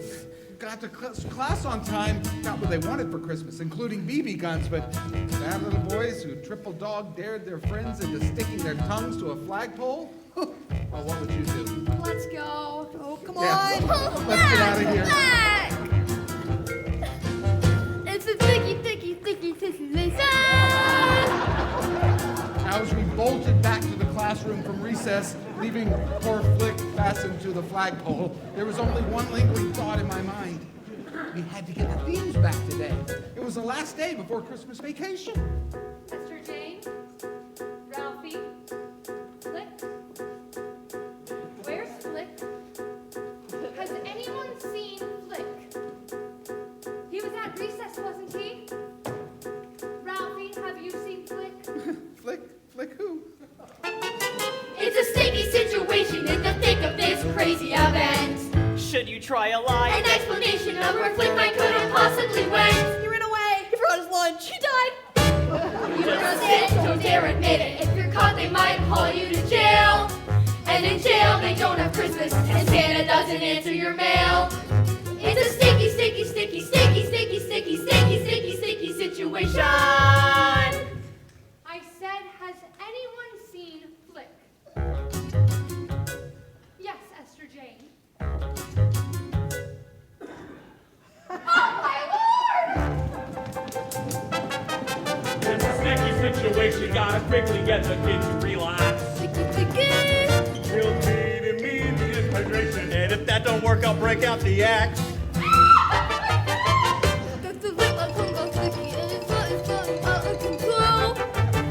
got to class on time got what they wanted for Christmas, including BB guns, but bad little boys who triple dog dared their friends into sticking their tongues to a flagpole? Oh, what would you do? Let's go. Oh, come Yeah. on. Let's get out of here. It's a sticky situation. As we bolted back to the classroom from recess, leaving poor Flick fastened to the flagpole, there was only one lingering thought in my mind. We had to get the themes back today. It was the last day before Christmas vacation. Mr. Jane, Ralphie, Flick. Where's Flick? Has anyone seen Flick? He was at recess, wasn't he? Ralphie, have you seen Flick? Flick who? It's a sticky situation in the thick of this crazy event. Should you try a lie? An explanation of where Flick might could have possibly went. He ran away. He forgot his lunch. He died. You just sit, don't dare admit it. If you're caught, they might haul you to jail. And in jail, they don't have Christmas, and Santa doesn't answer your mail. It's a sticky, sticky, sticky, sticky, sticky, sticky, sticky, sticky, sticky situation. I said, has anyone seen Flick? Yes, Esther Jane. Oh my lord! It's a sticky situation, gotta quickly get the kid to relax. He'll need immediate hydration, and if that don't work, I'll break out the axe.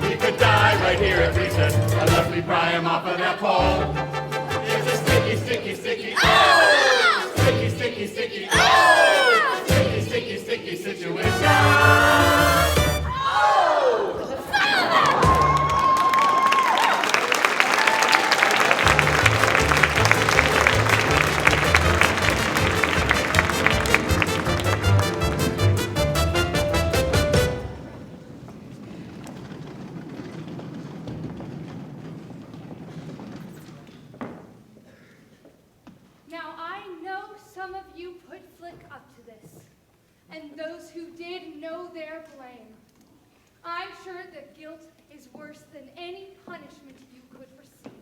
He could die right here at recess, unless we pry him off of that pole. It's a sticky, sticky, sticky, oh! Sticky, sticky, sticky, oh! Sticky, sticky, sticky situation. Now, I know some of you put Flick up to this, and those who did know their blame. I'm sure that guilt is worse than any punishment you could receive.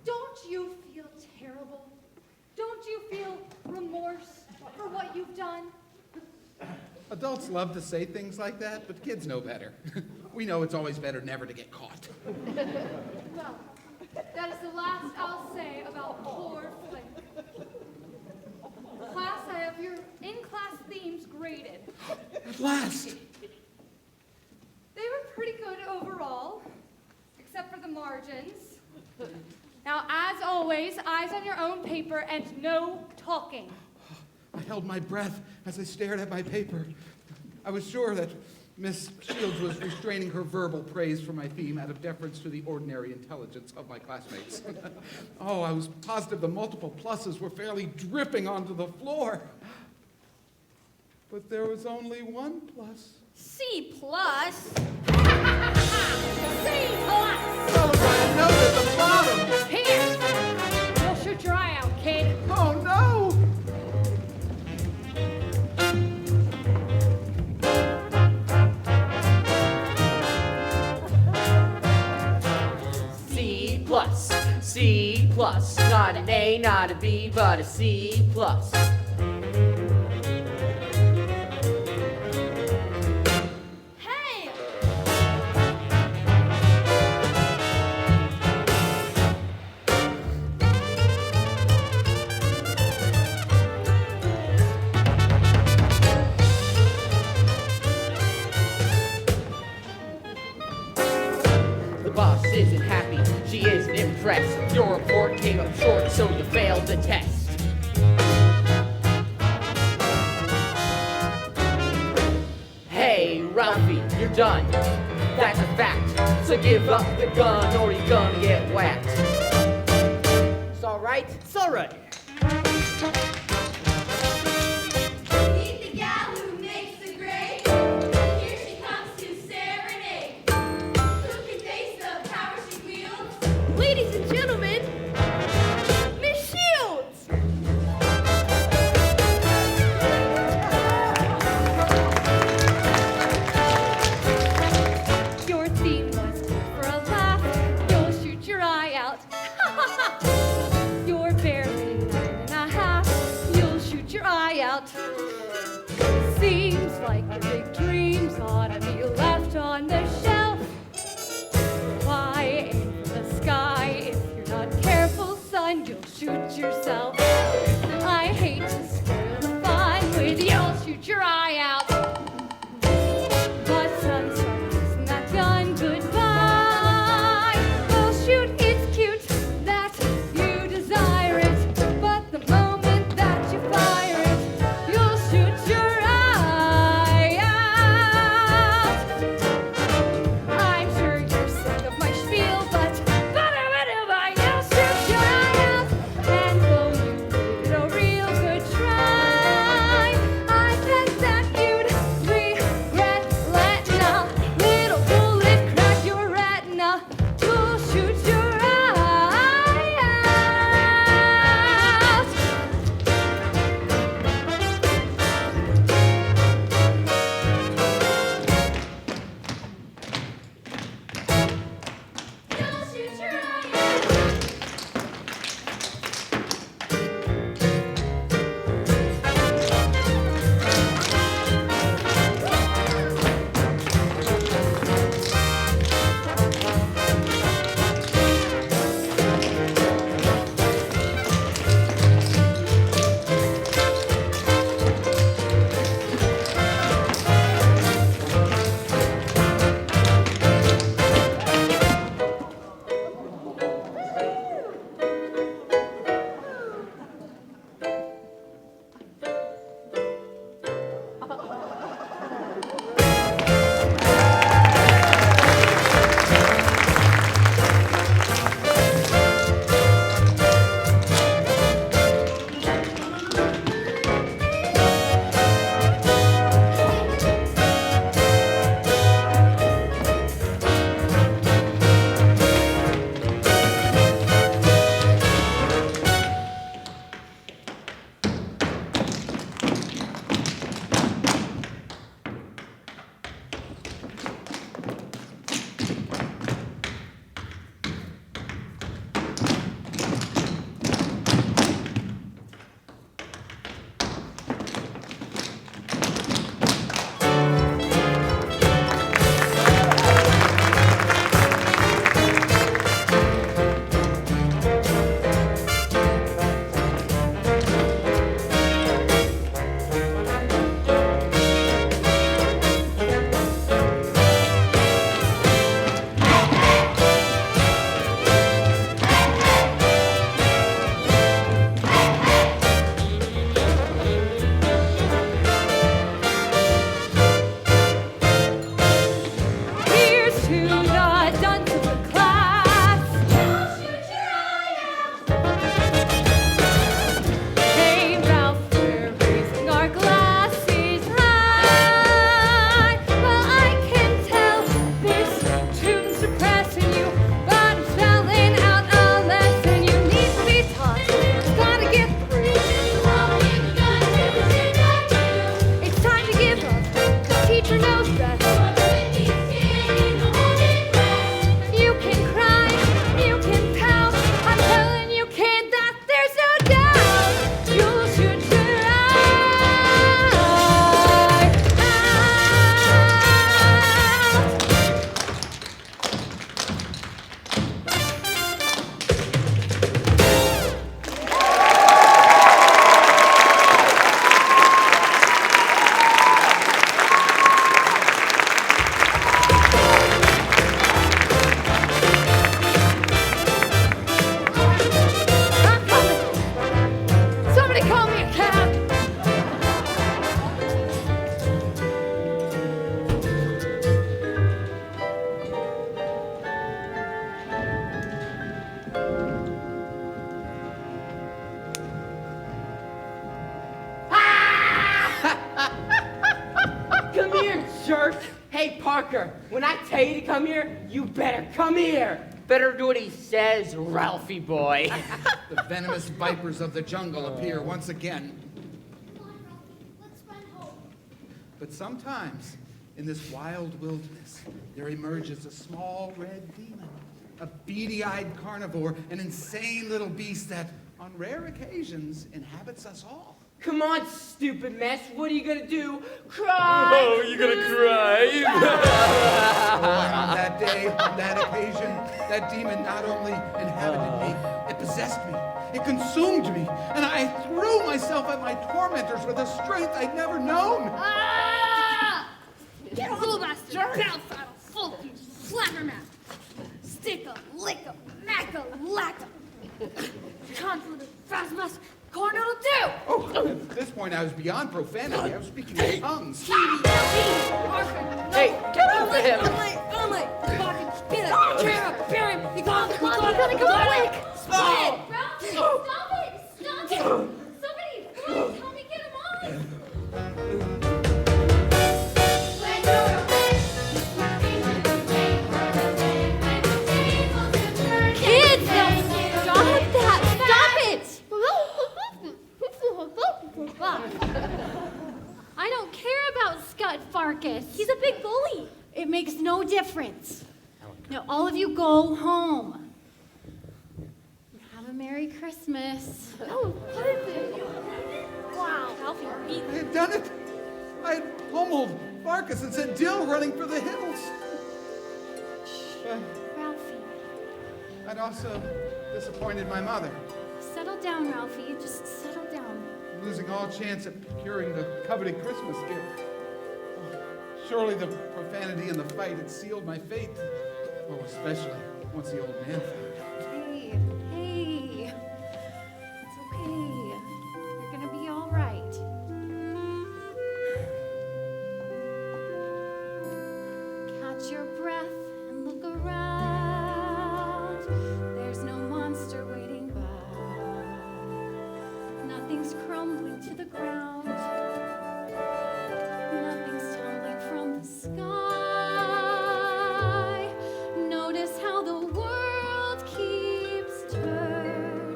Don't you feel terrible? Don't you feel remorse for what you've done? Adults love to say things like that, but kids know better. We know it's always better never to get caught. Well, that is the last I'll say about poor Flick. Class, I have your in-class themes graded. At last! They were pretty good overall, except for the margins. Now, as always, eyes on your own paper and no talking. I held my breath as I stared at my paper. I was sure that Miss Shields was restraining her verbal praise for my theme out of deference to the ordinary intelligence of my classmates. Oh, I was positive the multiple pluses were fairly dripping onto the floor. But there was only one plus. C plus. C plus. Oh, I note at the bottom. Here. You'll shoot your eye out, kid. Oh, no! C plus, C plus. Not an A, not a B, but a C plus. Hey! The boss isn't happy, she isn't impressed. Your report came up short, so you failed the test. Hey, Ralphie, you're done. That's a fact. So give up the gun or you're gonna get whacked. It's alright? It's all right. Meet the gal who makes the grade. Here she comes to serenade. Who can face the power she wields? Ladies and gentlemen, Miss Shields! Your theme was for a laugh. You'll shoot your eye out. You're barely 9.5. You'll shoot your eye out. Seems like your big dreams ought to be left on the shelf. Why aim for the sky? If you're not careful, son, you'll shoot yourself. I hate to spoil the fun with you'll shoot your eye out. But son, sorry, isn't that done? Goodbye. Well, shoot, it's cute that you desire it, but the moment that you fire it, you'll shoot your eye out. I'm sure you're sick of my spiel, but you'll shoot your eye out. And though you Hey, Parker, when I tell you to come here, you better come here. Better do what he says, Ralphie boy. The venomous vipers of the jungle appear once again. Come on, Ralphie, let's run home. But sometimes, in this wild wilderness, there emerges a small red demon, a beady-eyed carnivore, an insane little beast that, on rare occasions, inhabits us all. Come on, stupid mess. What are you gonna do? Cry? Oh, you gonna cry? Oh, and on that day, on that occasion, that demon not only inhabited me, it possessed me, it consumed me, and I threw myself at my tormentors with a strength I'd never known. Ah! Get a hold of that bounce saddle, full of you, flabbermast. Stick 'em, lick 'em, mack 'em, lack 'em. Confident, fast must, corn it'll do. Oh, at this point, I was beyond profanity. I was speaking in tongues. Hey, get off of him. Ralphie, stop it! Stop it! Somebody, please help me get him on! When you're away, kids, stop that! Stop it! I don't care about Scud Farkas. He's a big bully. It makes no difference. Now, all of you go home. Have a Merry Christmas. Oh, what is it? Wow, Ralphie beat I had done it. I had pummeled Marcus and sent Dill running for the hills. But Ralphie. I'd also disappointed my mother, Settle down, Ralphie. Just settle down. losing all chance at procuring the coveted Christmas gift. Oh, surely the profanity and the fight had sealed my fate. Oh, especially once the old man found out. Hey, hey. It's okay. You're gonna be all right. Catch your breath and look around. There's no monster waiting by. Nothing's crumbling to the ground. Nothing's tumbling from the sky. Notice how the world keeps turning.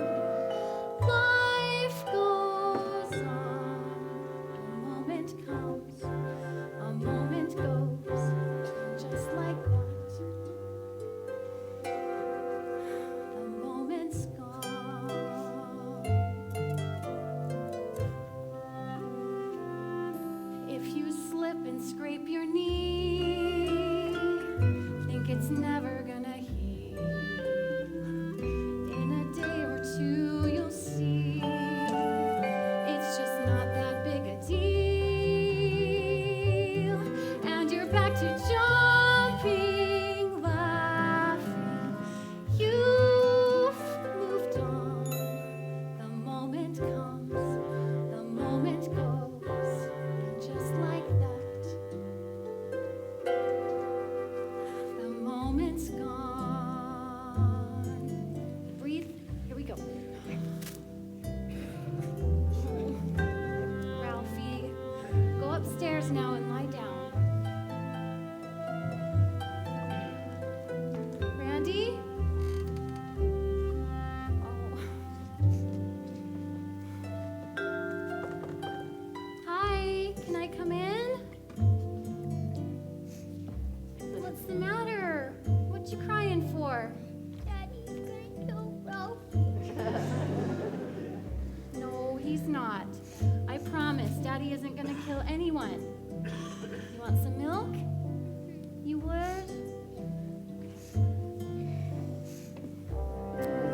Life goes on. A moment comes, a moment goes, just like that. The moment's gone. If you slip and scrape your knee, think it's never gonna heal. In a day or two, you'll see it's just not that big a deal. And you're back to jumping, laughing. You've moved on. The moment comes, the moment goes, and just like that, the moment's gone. Breathe. Here we go. Ralphie, go upstairs now and lie down. Randy? Oh. Hi, can I come in? What's the matter? What you crying for? Daddy's gonna kill Ralphie. No, he's not. I promise, Daddy isn't gonna kill anyone. You want some milk? You would?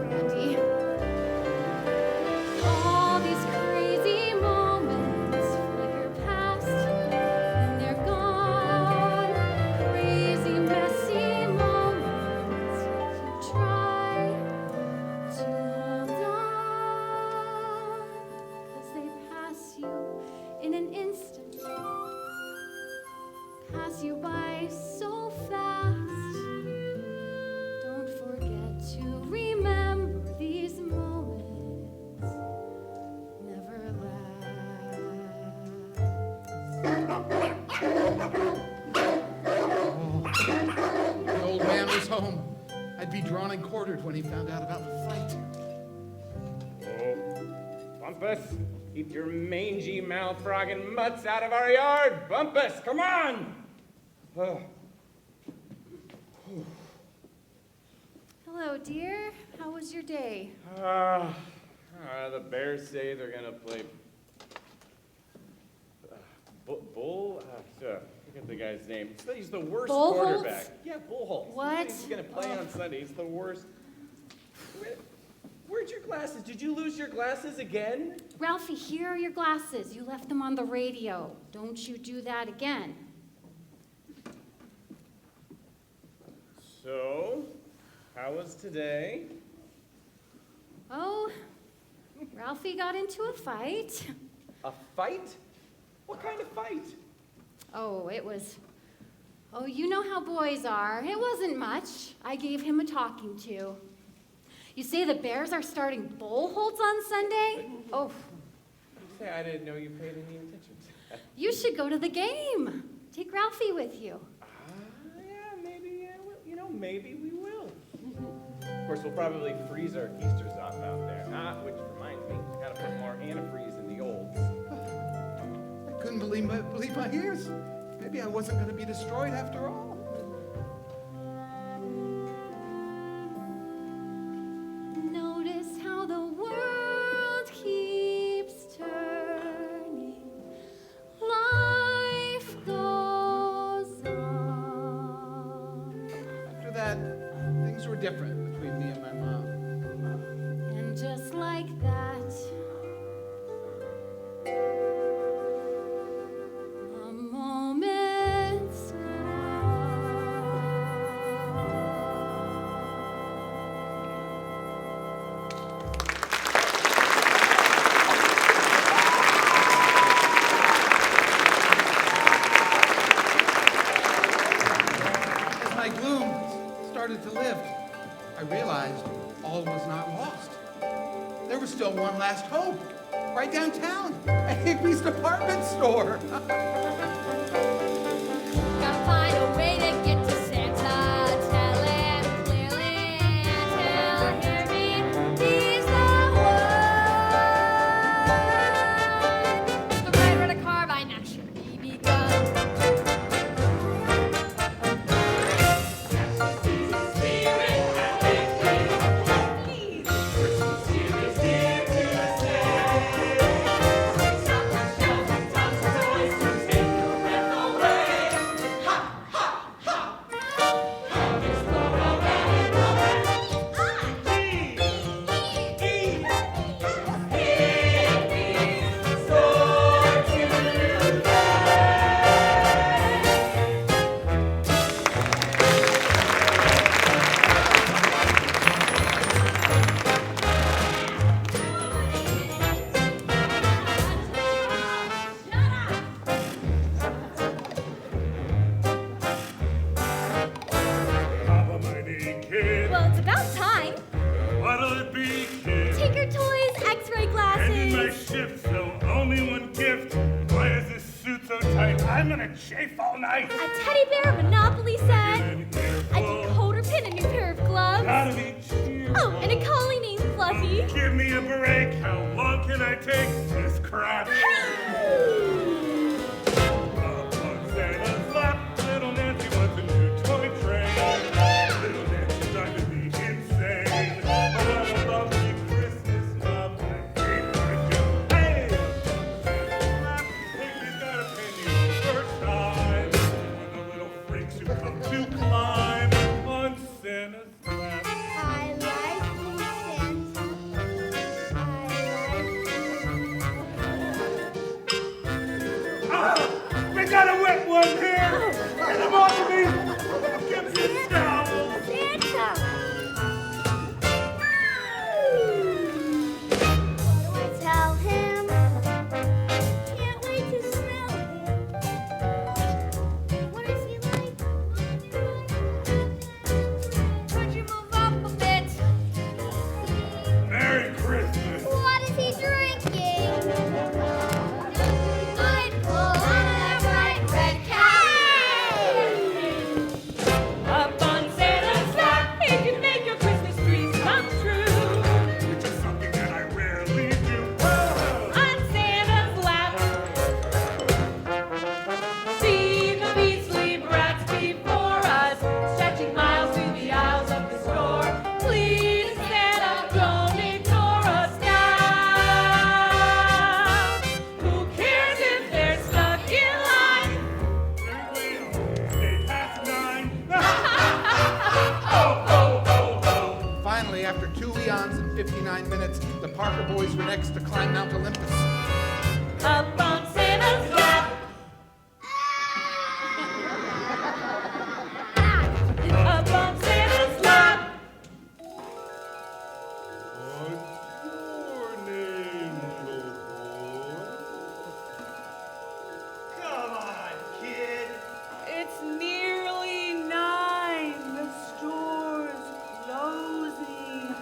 Randy. All these crazy moments flicker past, and they're gone. Crazy, messy moments. You try to hold on, 'cause they pass you in an instant. Pass you by so fast. Don't forget to remember these moments never last. home, I'd be drawn and quartered when he found out about the fight. Oh, Bumpus, keep your mangy mouth frogging mutts out of our yard. Bumpus, come on! Oh. Hello, dear. How was your day? The Bears say they're gonna play Bull. Forget the guy's name. He's the worst Bullholz? quarterback. Yeah, Bullholz. What? He's gonna play on Sunday. He's the worst. Where'd your glasses? Did you lose your glasses again? Ralphie, here are your glasses. You left them on the radio. Don't you do that again. So, how was today? Oh, Ralphie got into a fight. A fight? What kind of fight? Oh, you know how boys are. It wasn't much. I gave him a talking to. You say the Bears are starting Bullholz on Sunday? Oh. You say I didn't know you paid any attention to that. You should go to the game. Take Ralphie with you. Maybe we will. Of course, we'll probably freeze our keisters off out there. Which reminds me, we gotta put more antifreeze in the olds. I couldn't believe my ears. Maybe I wasn't going to be destroyed after all. Notice how the world keeps turning. Life goes on. After that, things were different between me and my mom. And just like that, a moment's As my gloom started to lift, I realized all was not lost. There was still one last hope, right downtown, at Higby's department store. Gotta find a way to get to Santa. Tell him clearly and he'll hear me. He's the one. The right run a carbine action BB gun. Well, it's about time. What'll it be, kid? Take your toys, X-ray Ending my glasses. shift, so only one gift. Why is this suit so tight? I'm gonna chafe all night. A teddy bear Monopoly set. An A earful. decoder pin, a new pair of gloves. Gotta be cheerful. Oh, and a collie named Fluffy. Give me a break. How long can I take this crap? Santa's lap. Little Nancy wants a new toy train. Little Nancy's driving me insane. Oh, what a lovely Christmas love. I hate my joke. Hey! Santa's lap. Higby's got a penny first time. When the little freaks who come to climb on Santa's lap. I like you, Santa. I like you. Parker boys were next to climb Mount Olympus. Up on Santa's lap. Up on Santa's lap. What's your name, little boy? Come on, kid. It's nearly 9. The store's closing.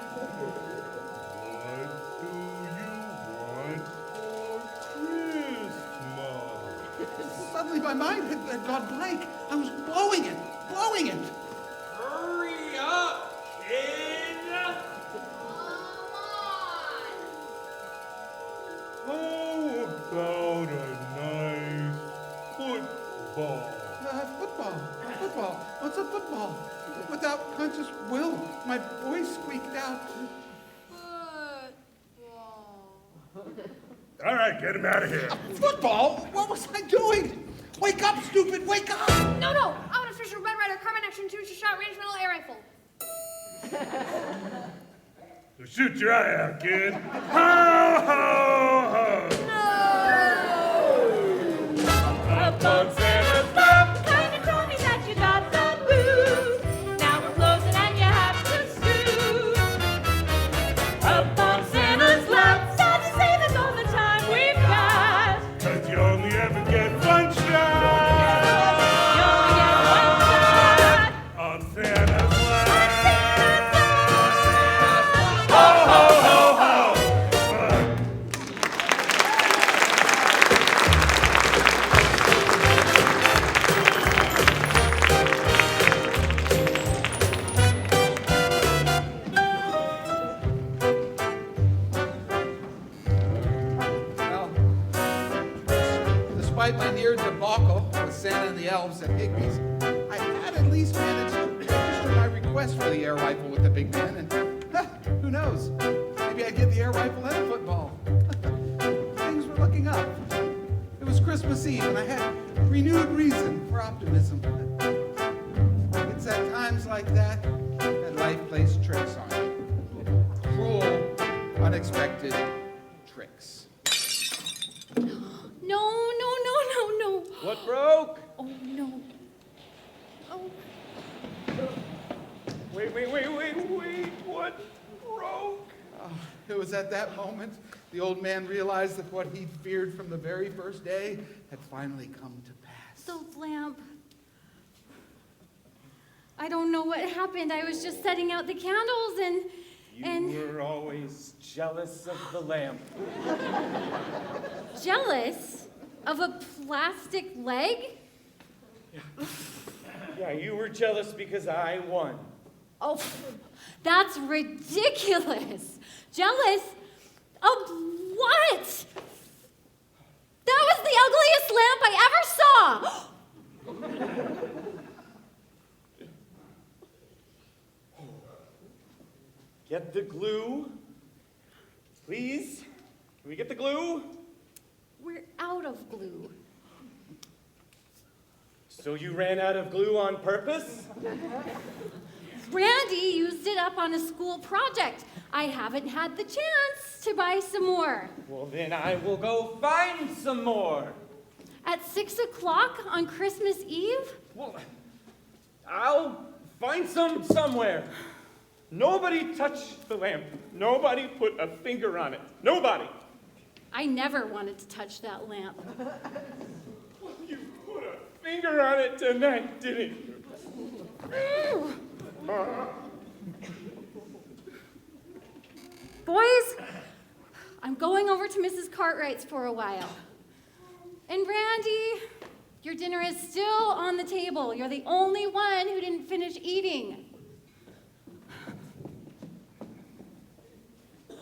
What do you want for Christmas? Suddenly my mind had gone blank. I was blowing it. Hurry up, kid! How about a nice football? Football. What's a football? Without conscious will, my voice squeaked out. All right, get him out of here. Football? What was I doing? Wake up, stupid, wake up! No, I want to fish a Red Ryder carbine action 2-shot range metal air rifle. So shoot your eye out, kid. Ho, ho, ho. Up on Santa's lap. Kinda told me that you got the blues. Now we're closing and you have to snooze. Up on Santa's lap. Sad to say that's all the time we've got. 'Cause you only ever get one shot You only get one shot. on Santa's lap. Ho, ho, ho, ho. Well, despite my near debacle with Santa and the elves at Higby's, I had at least managed to register my request for the air rifle with the big man, and who knows? Maybe I'd get the air rifle and a football. Things were looking up. It was Christmas Eve, and I had renewed reason for optimism. It's at times like that that life plays tricks on you. Cruel, unexpected tricks. No. What broke? Oh, no. Oh. Wait. What broke? It was at that moment the old man realized that what he'd feared from the very first day had finally come to pass. The lamp. I don't know what happened. I was just setting out the candles and You were always jealous of the lamp. jealous of a plastic leg? Yeah, you were jealous because I won. Oh, that's ridiculous. Jealous of what? That was the ugliest lamp I ever saw. Get the glue. Please? Can we get the glue? We're out of glue. So you ran out of glue on purpose? Randy used it up on a school project. I haven't had the chance to buy some more. Well, then I will go find some more. At 6 o'clock on Christmas Eve? Well, I'll find some somewhere. Nobody touched the lamp. Nobody put a finger on it. Nobody. I never wanted to touch that lamp. You put a finger on it tonight, didn't you? Boys, I'm going over to Mrs. Cartwright's for a while. And Randy, your dinner is still on the table. You're the only one who didn't finish eating.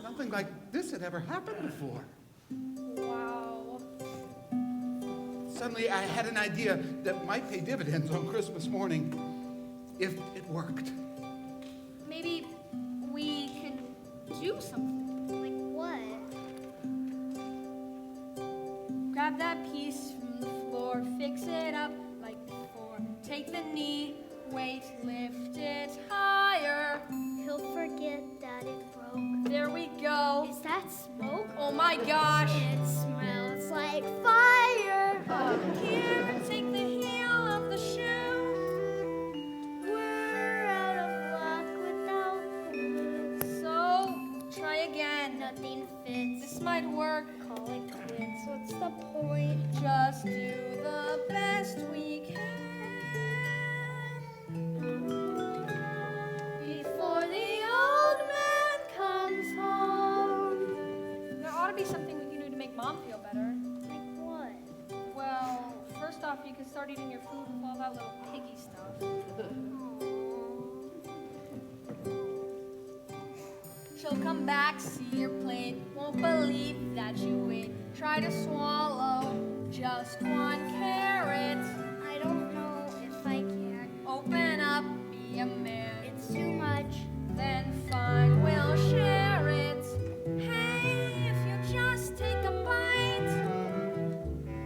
Nothing like this had ever happened before. Wow. Suddenly, I had an idea that might pay dividends on Christmas morning if it worked. Maybe we can do something. Like what? Grab that piece from the floor, fix it up like before. Take the knee, weight, lift it higher. He'll forget that it broke. smoke. There we go. Is that smoke? Oh my gosh. It smells like fire. Here, take the heel of the shoe. We're out of luck without glue. So, try again. Nothing fits. This might work. Call it quits. What's the point? Just do the best we can. Before the old man comes home. There ought to be something we can do to make Mom feel better. Like what? Well, first off, you can start eating your food with all that little piggy stuff. She'll come back, see your plate, won't believe that you ate. Try to swallow just one carrot. I don't know if I can. Open up, be a man. It's too much. Then fine, we'll share it. Hey, if you just take a bite,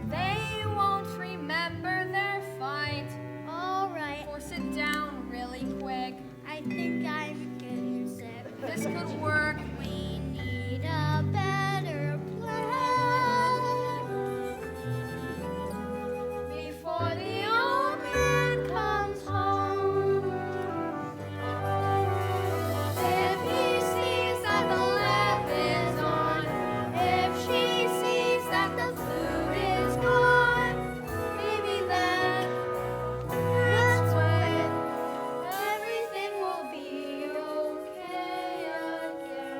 they won't remember their fight. All right. Force it down really quick. I think I'm getting sick. This could work. We need a better plan. Before the old man comes home. If he sees that the lamp is on, if she sees that the food is gone, maybe then that's when everything will be okay again.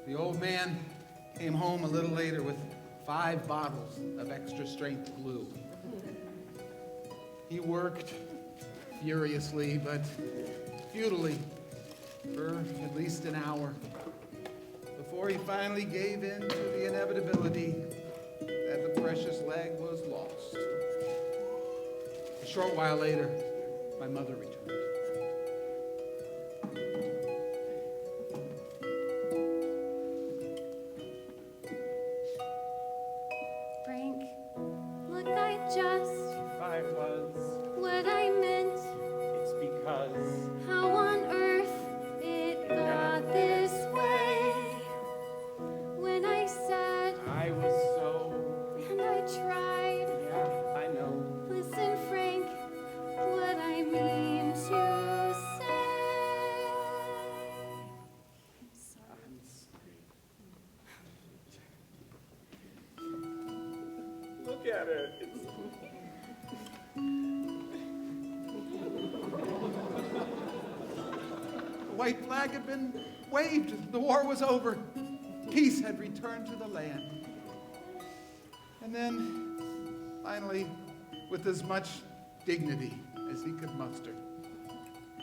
The old man came home a little later with 5 bottles of extra strength glue. He worked furiously, but futilely, for at least an hour, before he finally gave in to the inevitability that the precious leg was lost. A short while later, my mother returned. Frank, look, I just If I was, what I meant. it's because How on earth it got this way? When I said I was so, and I tried, yeah, I know. listen, Frank, what I mean to say. I'm sorry. Look at it. The white flag had been waved. The war was over. Peace had returned to the land. And then, finally, with as much dignity as he could muster,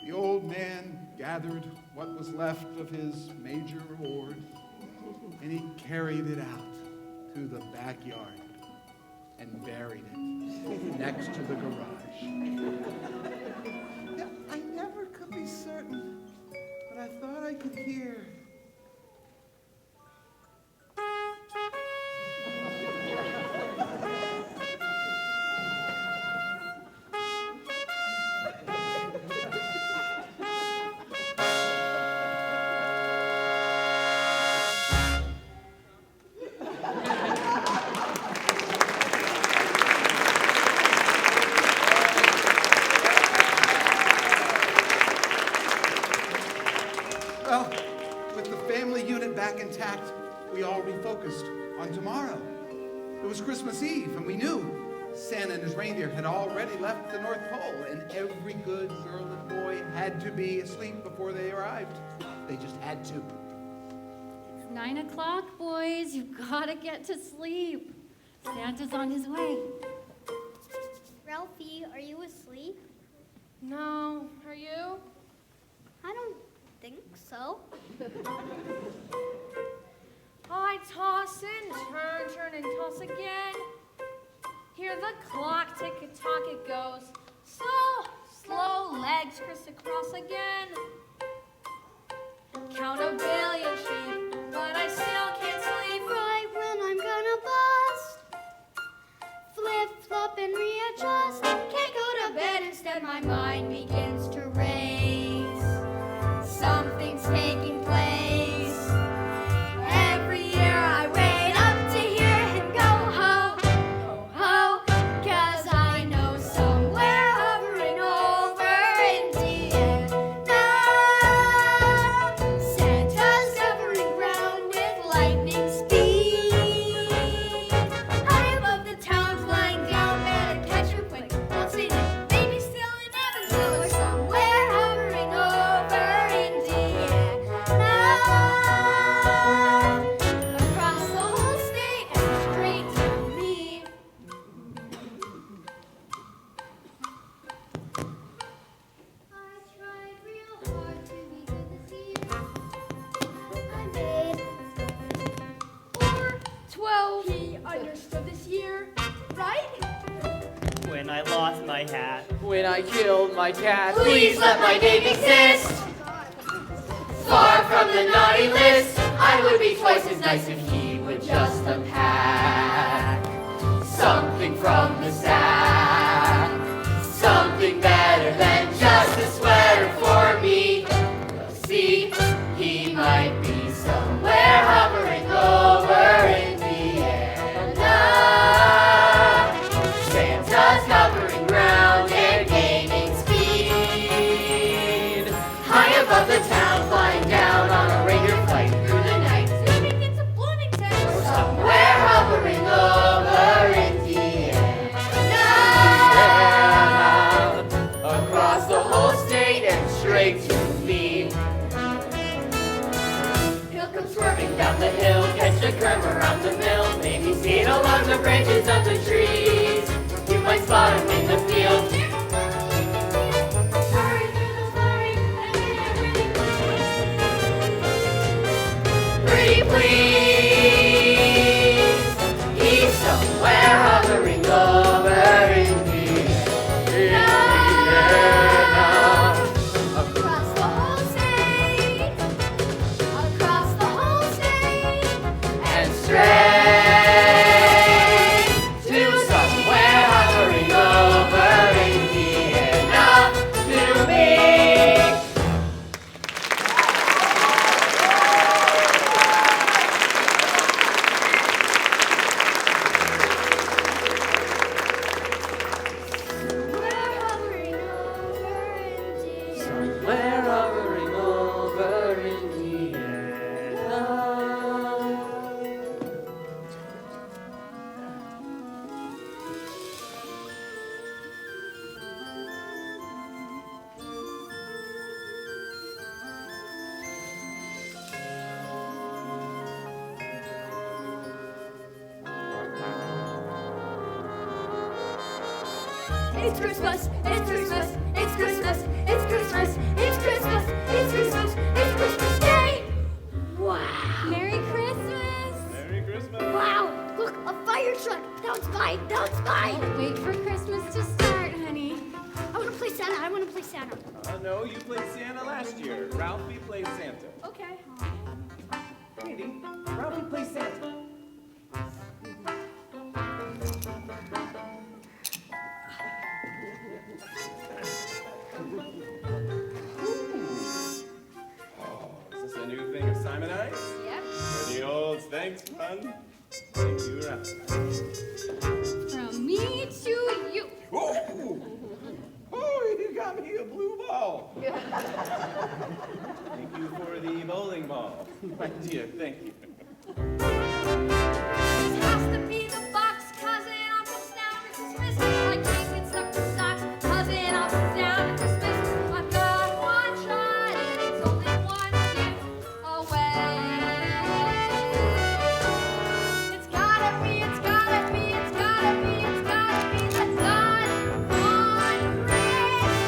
the old man gathered what was left of his major reward, and he carried it out to the backyard and buried it next to the garage. Yeah, I never could be certain, but I thought I could hear. Well, with the family unit back intact, we all refocused on tomorrow. It was Christmas Eve, and we knew Santa and his reindeer had already left the North Pole, and every good girl and boy had to be asleep before they arrived. They just had to. It's 9 o'clock, boys. You've got to get to sleep. Santa's on his way. Ralphie, are you asleep? No, are you? I don't think so. I toss and turn and toss again. Hear the clock tick-a-tock, it goes. So slow, legs criss-across again. Count a billion sheep, but I still can't sleep. Right when I'm gonna bust. I lost my hat. When I killed my cat. Please let my name exist. Far from the naughty list, I would be twice as nice if he would just unpack something from the sack. Something better than just a sweater for me. We'll see, he might be somewhere hovering over in the air now. Santa's hovering round and gaining speed. High above the town, flying down on a regular flight through the night. Zooming into Bloomington. Somewhere hovering over in the air now. Across the whole state and straight to me. He'll come swerving down the hill, catch the curve around the mill, maybe see it along the branches of the trees. You might spot him in the field. Pretty please, he's somewhere hovering over in the air now. Across the whole state. Across the whole state. And straight to somewhere hovering over in the air now to me. We're hovering over India. Somewhere hovering over in the air now. It's Christmas, it's Christmas, it's Christmas, it's Christmas, it's Christmas, it's Christmas, it's Christmas Day! Wow. Merry Christmas! Merry Christmas. Wow. Look, a fire truck. That was mine. That was mine. Wait for Christmas to start, honey. I want to play Santa. I want to play Santa. No, you played Santa last year. Ralphie played Santa. Okay. Andy, Ralphie plays Santa. Is this a new thing of Simon Ice? Yep. The old thanks fun. Thank you, Ralphie. From me to you. Oh, you got me a blue ball. Thank you for the bowling ball. My dear, thank you. This has to be the box, 'cause it all comes down to Christmas. Like things get stuck to socks, 'cause it all comes down to Christmas. I've got one shot and it's only one gift away. It's gotta be, it's gotta be, it's gotta be, it's gotta be the God on Christmas.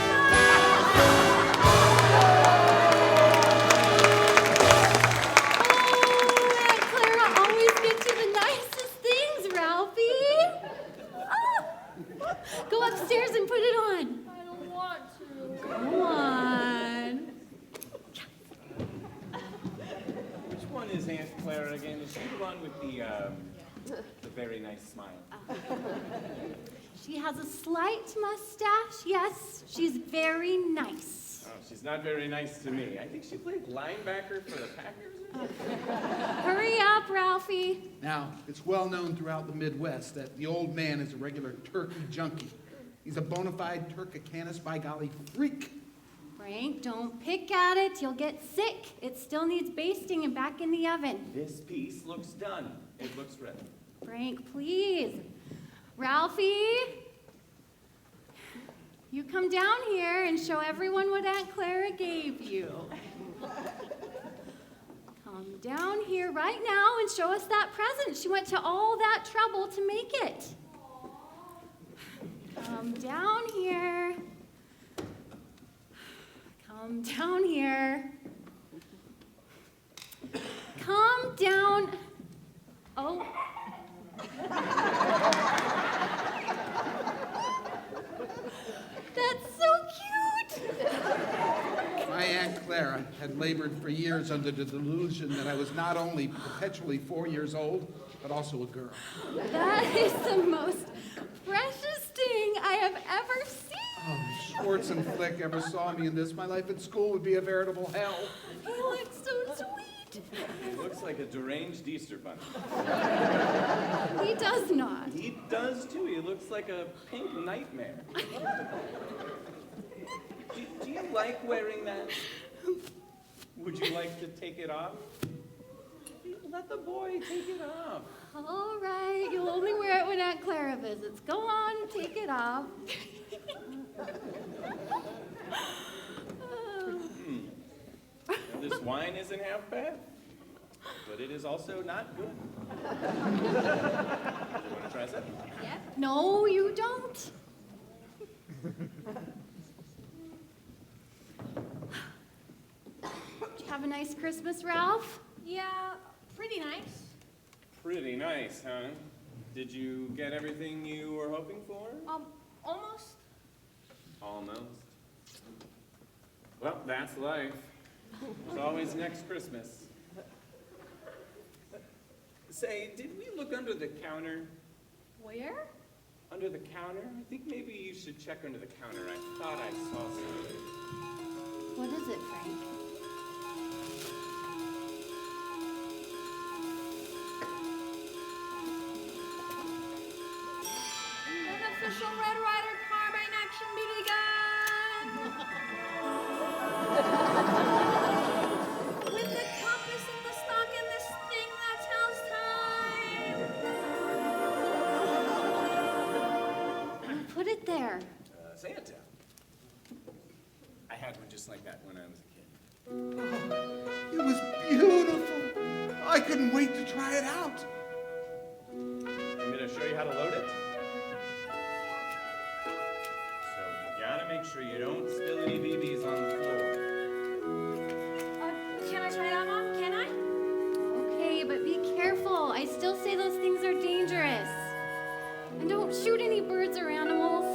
Aunt Clara always gets you the nicest things, Ralphie. Ah. Go upstairs and put it on. I don't want to. Come on. Which one is Aunt Clara again? Is she the one with the very nice smile? She has a slight mustache. Yes, she's very nice. Oh, she's not very nice to me. I think she played linebacker for the Packers. Hurry up, Ralphie. Now, it's well known throughout the Midwest that the old man is a regular turkey junkie. He's a bona fide Turkey-Canis by golly freak. Frank, don't pick at it. You'll get sick. It still needs basting and back in the oven. This piece looks done. It looks ready. Frank, please. Ralphie, you come down here and show everyone what Aunt Clara gave you. Come down here right now and show us that present. She went to all that trouble to make it. Come down here. Come down here. Come down. Oh. Aunt Clara had labored for years under the delusion that I was not only perpetually 4 years old, but also a girl. That is the most precious thing I have ever seen. Oh, if Schwartz and Flick ever saw me in this, my life at school would be a veritable hell. He looks so sweet. He looks like a deranged Easter bunny. He does not. He does too. He looks like a pink nightmare. Do you like wearing that? Would you like to take it off? Let the boy take it off. All right, you'll only wear it when Aunt Clara visits. Go on, take it off. Now, this wine isn't half bad, but it is also not good. You want to try some? Yeah. No, you don't. Did you have a nice Christmas, Ralph? Yeah, pretty nice. Pretty nice, huh? Did you get everything you were hoping for? Almost. Almost. Well, that's life. There's always next Christmas. Say, did we look under the counter? Where? Under the counter? I think maybe you should check under the counter. I thought I saw something. What is it, Frank? Unofficial Red Ryder carbine action BB gun. With the compass and the stock and this thing that tells time. Put it there. Santa. I had one just like that when I was a kid. It was beautiful. I couldn't wait to try it out. Want me to show you how to load it? So you gotta make sure you don't spill any BBs on the floor. Can I try that, Mom? Can I? Okay, but be careful. I still say those things are dangerous. And don't shoot any birds or animals.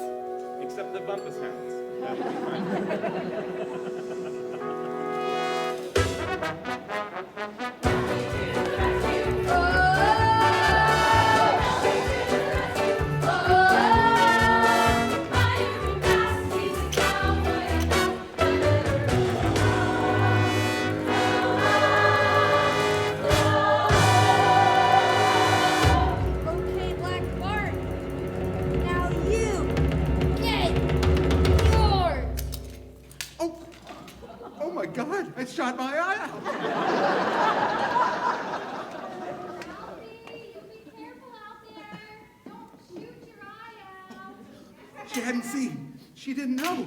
Except the bumpus hounds. That'll be fine. Okay, Black Bart. Now you get yours. Oh my God, I shot my eye out. Ralphie, you be careful out there. Don't shoot your eye out. She hadn't seen. She didn't know.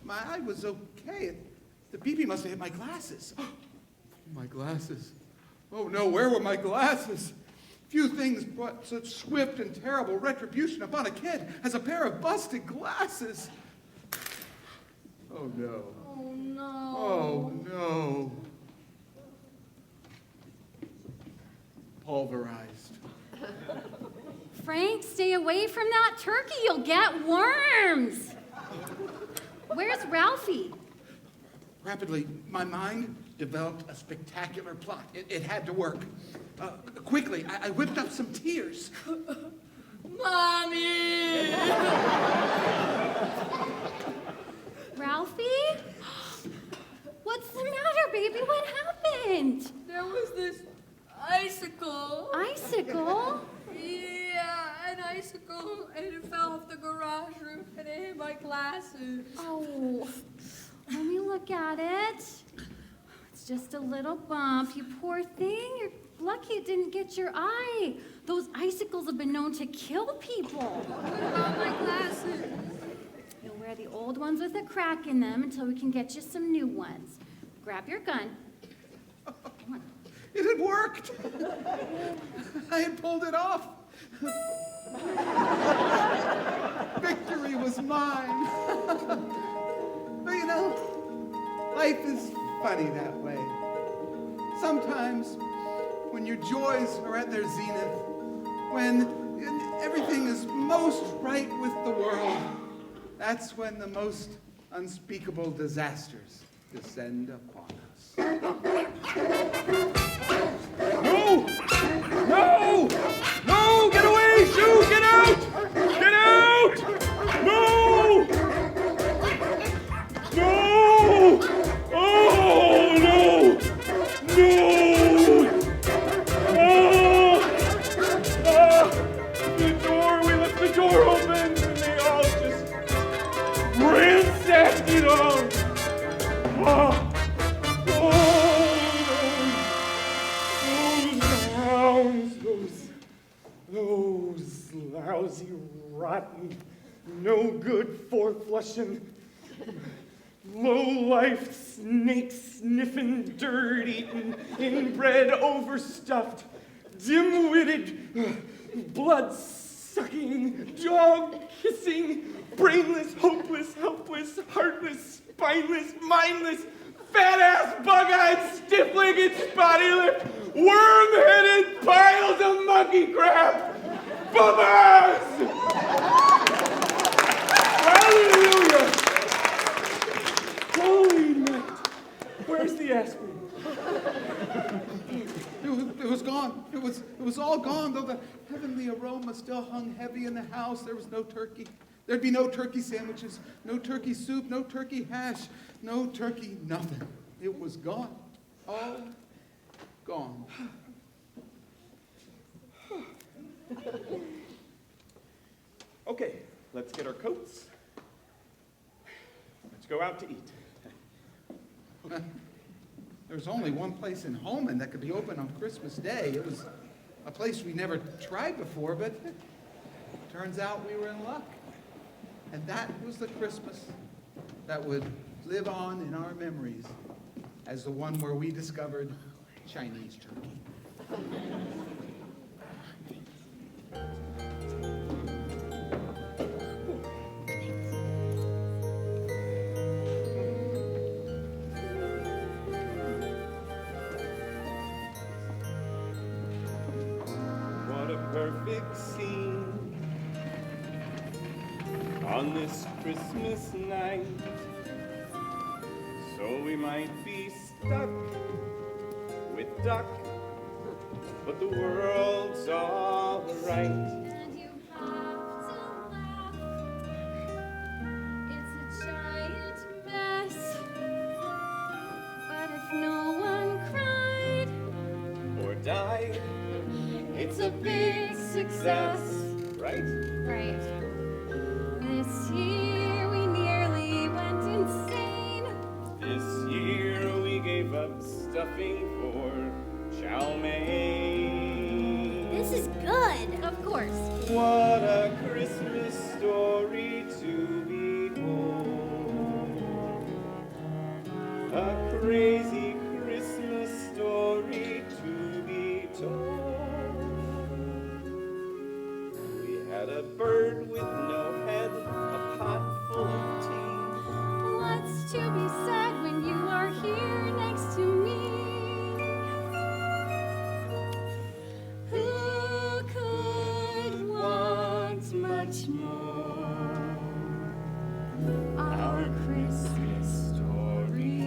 My eye was okay. The BB must have hit my glasses. My glasses. Oh no, where were my glasses? Few things brought such swift and terrible retribution upon a kid as a pair of busted glasses. Oh no. Oh no. Oh no. Pulverized. Frank, stay away from that turkey. You'll get worms. Where's Ralphie? Rapidly, my mind developed a spectacular plot. It had to work. Quickly, I whipped up some tears. Mommy! Ralphie? What's the matter, baby? What happened? There was this icicle. Icicle? Yeah, an icicle, and it fell off the garage roof and it hit my glasses. Oh, let me look at it. It's just a little bump. You poor thing. You're lucky it didn't get your eye. Those icicles have been known to kill people. What about my glasses? You'll wear the old ones with a crack in them until we can get you some new ones. Grab your gun. Come on. It had worked. I had pulled it off. Victory was mine. But you know, life is funny that way. Sometimes, when your joys are at their zenith, when everything is most right with the world, that's when the most unspeakable disasters descend upon us. No! No! No! Get away, Shoo! Get out! Get out! No! No! Oh, no! No! The door, we left the door open, and they all just ransacked it all. Those hounds, those lousy, rotten, no good, four-flushing, low-life, snake-sniffing, dirt-eating, inbred, overstuffed, dim-witted, blood-sucking, dog-kissing, brainless, hopeless, helpless, heartless, spineless, mindless, fat-ass, bug-eyed, stiff-legged, spotty-lipped, worm-headed piles of monkey crap! Bummers! Hallelujah! Holy night! Where's the aspirin? It was gone. It was all gone, though the heavenly aroma still hung heavy in the house. There was no turkey. There'd be no turkey sandwiches, no turkey soup, no turkey hash, no turkey nothing. It was gone. All gone. Okay, let's get our coats. Let's go out to eat. There's only one place in Holman that could be open on Christmas Day. It was a place we never tried before, but turns out we were in luck. And that was the Christmas that would live on in our memories as the one where we discovered Chinese turkey. What a perfect scene on this Christmas night. So we might be stuck with duck, but the world's all right. And you have to laugh. It's a giant mess. But if no one cried, Or died, it's a big success. right? Right. This year we nearly went insane. This year we gave up stuffing for chow mein. This is good. Of course. What a Christmas story to behold. A crazy Christmas story to be told. We had a bird with no head, a pot full of tea. What's to be said when you are here next to me? Who could want much more? Our Christmas story.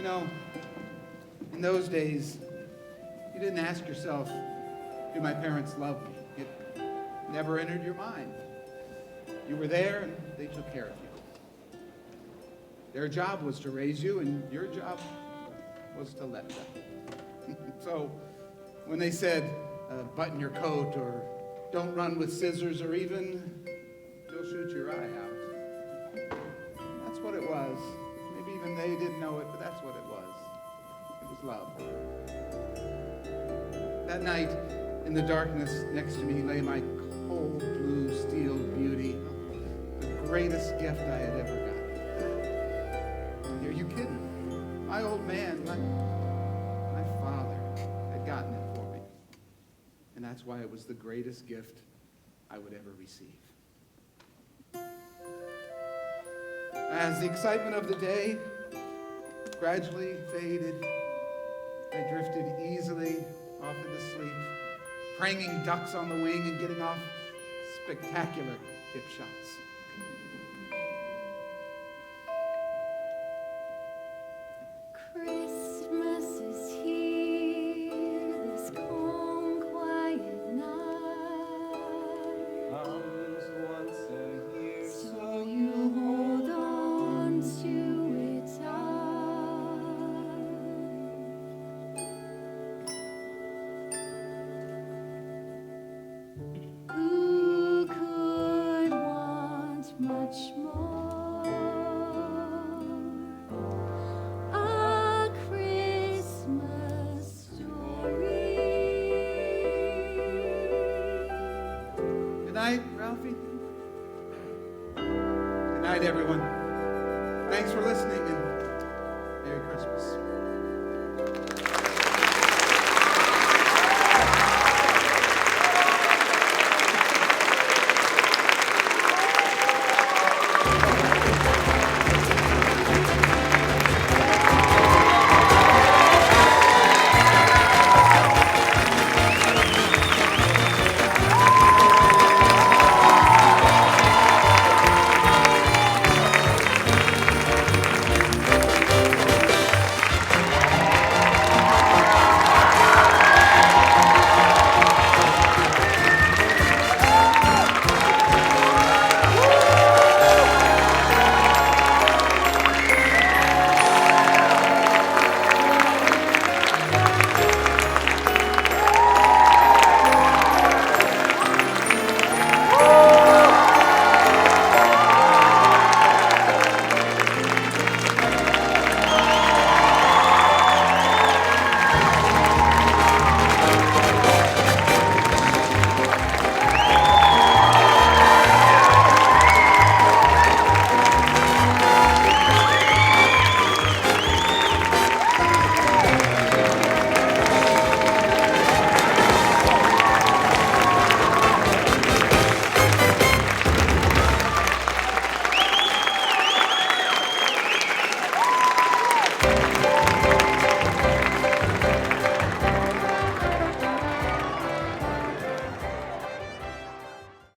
know, in those days, you didn't ask yourself, do my parents love me? It never entered your mind. You were there and they took care of you. Their job was to raise you and your job was to let them. So when they said, button your coat or don't run with scissors or even they'll shoot your eye out, that's what it was. Maybe even they didn't know it, but that's what it was. It was love. That night, in the darkness next to me lay my cold blue steel beauty, the greatest gift I had ever gotten. Are you kidding? My old man, my father, had gotten it for me. And that's why it was the greatest gift I would ever receive. As the excitement of the day gradually faded, I drifted easily off into sleep, pranging ducks on the wing and getting off spectacular hip shots. Christmas is here, this calm, quiet night. Comes once a year, So you hold on to it tight. Who could want much more? A Christmas story. Good night, Ralphie. Good night, everyone. Thanks for listening.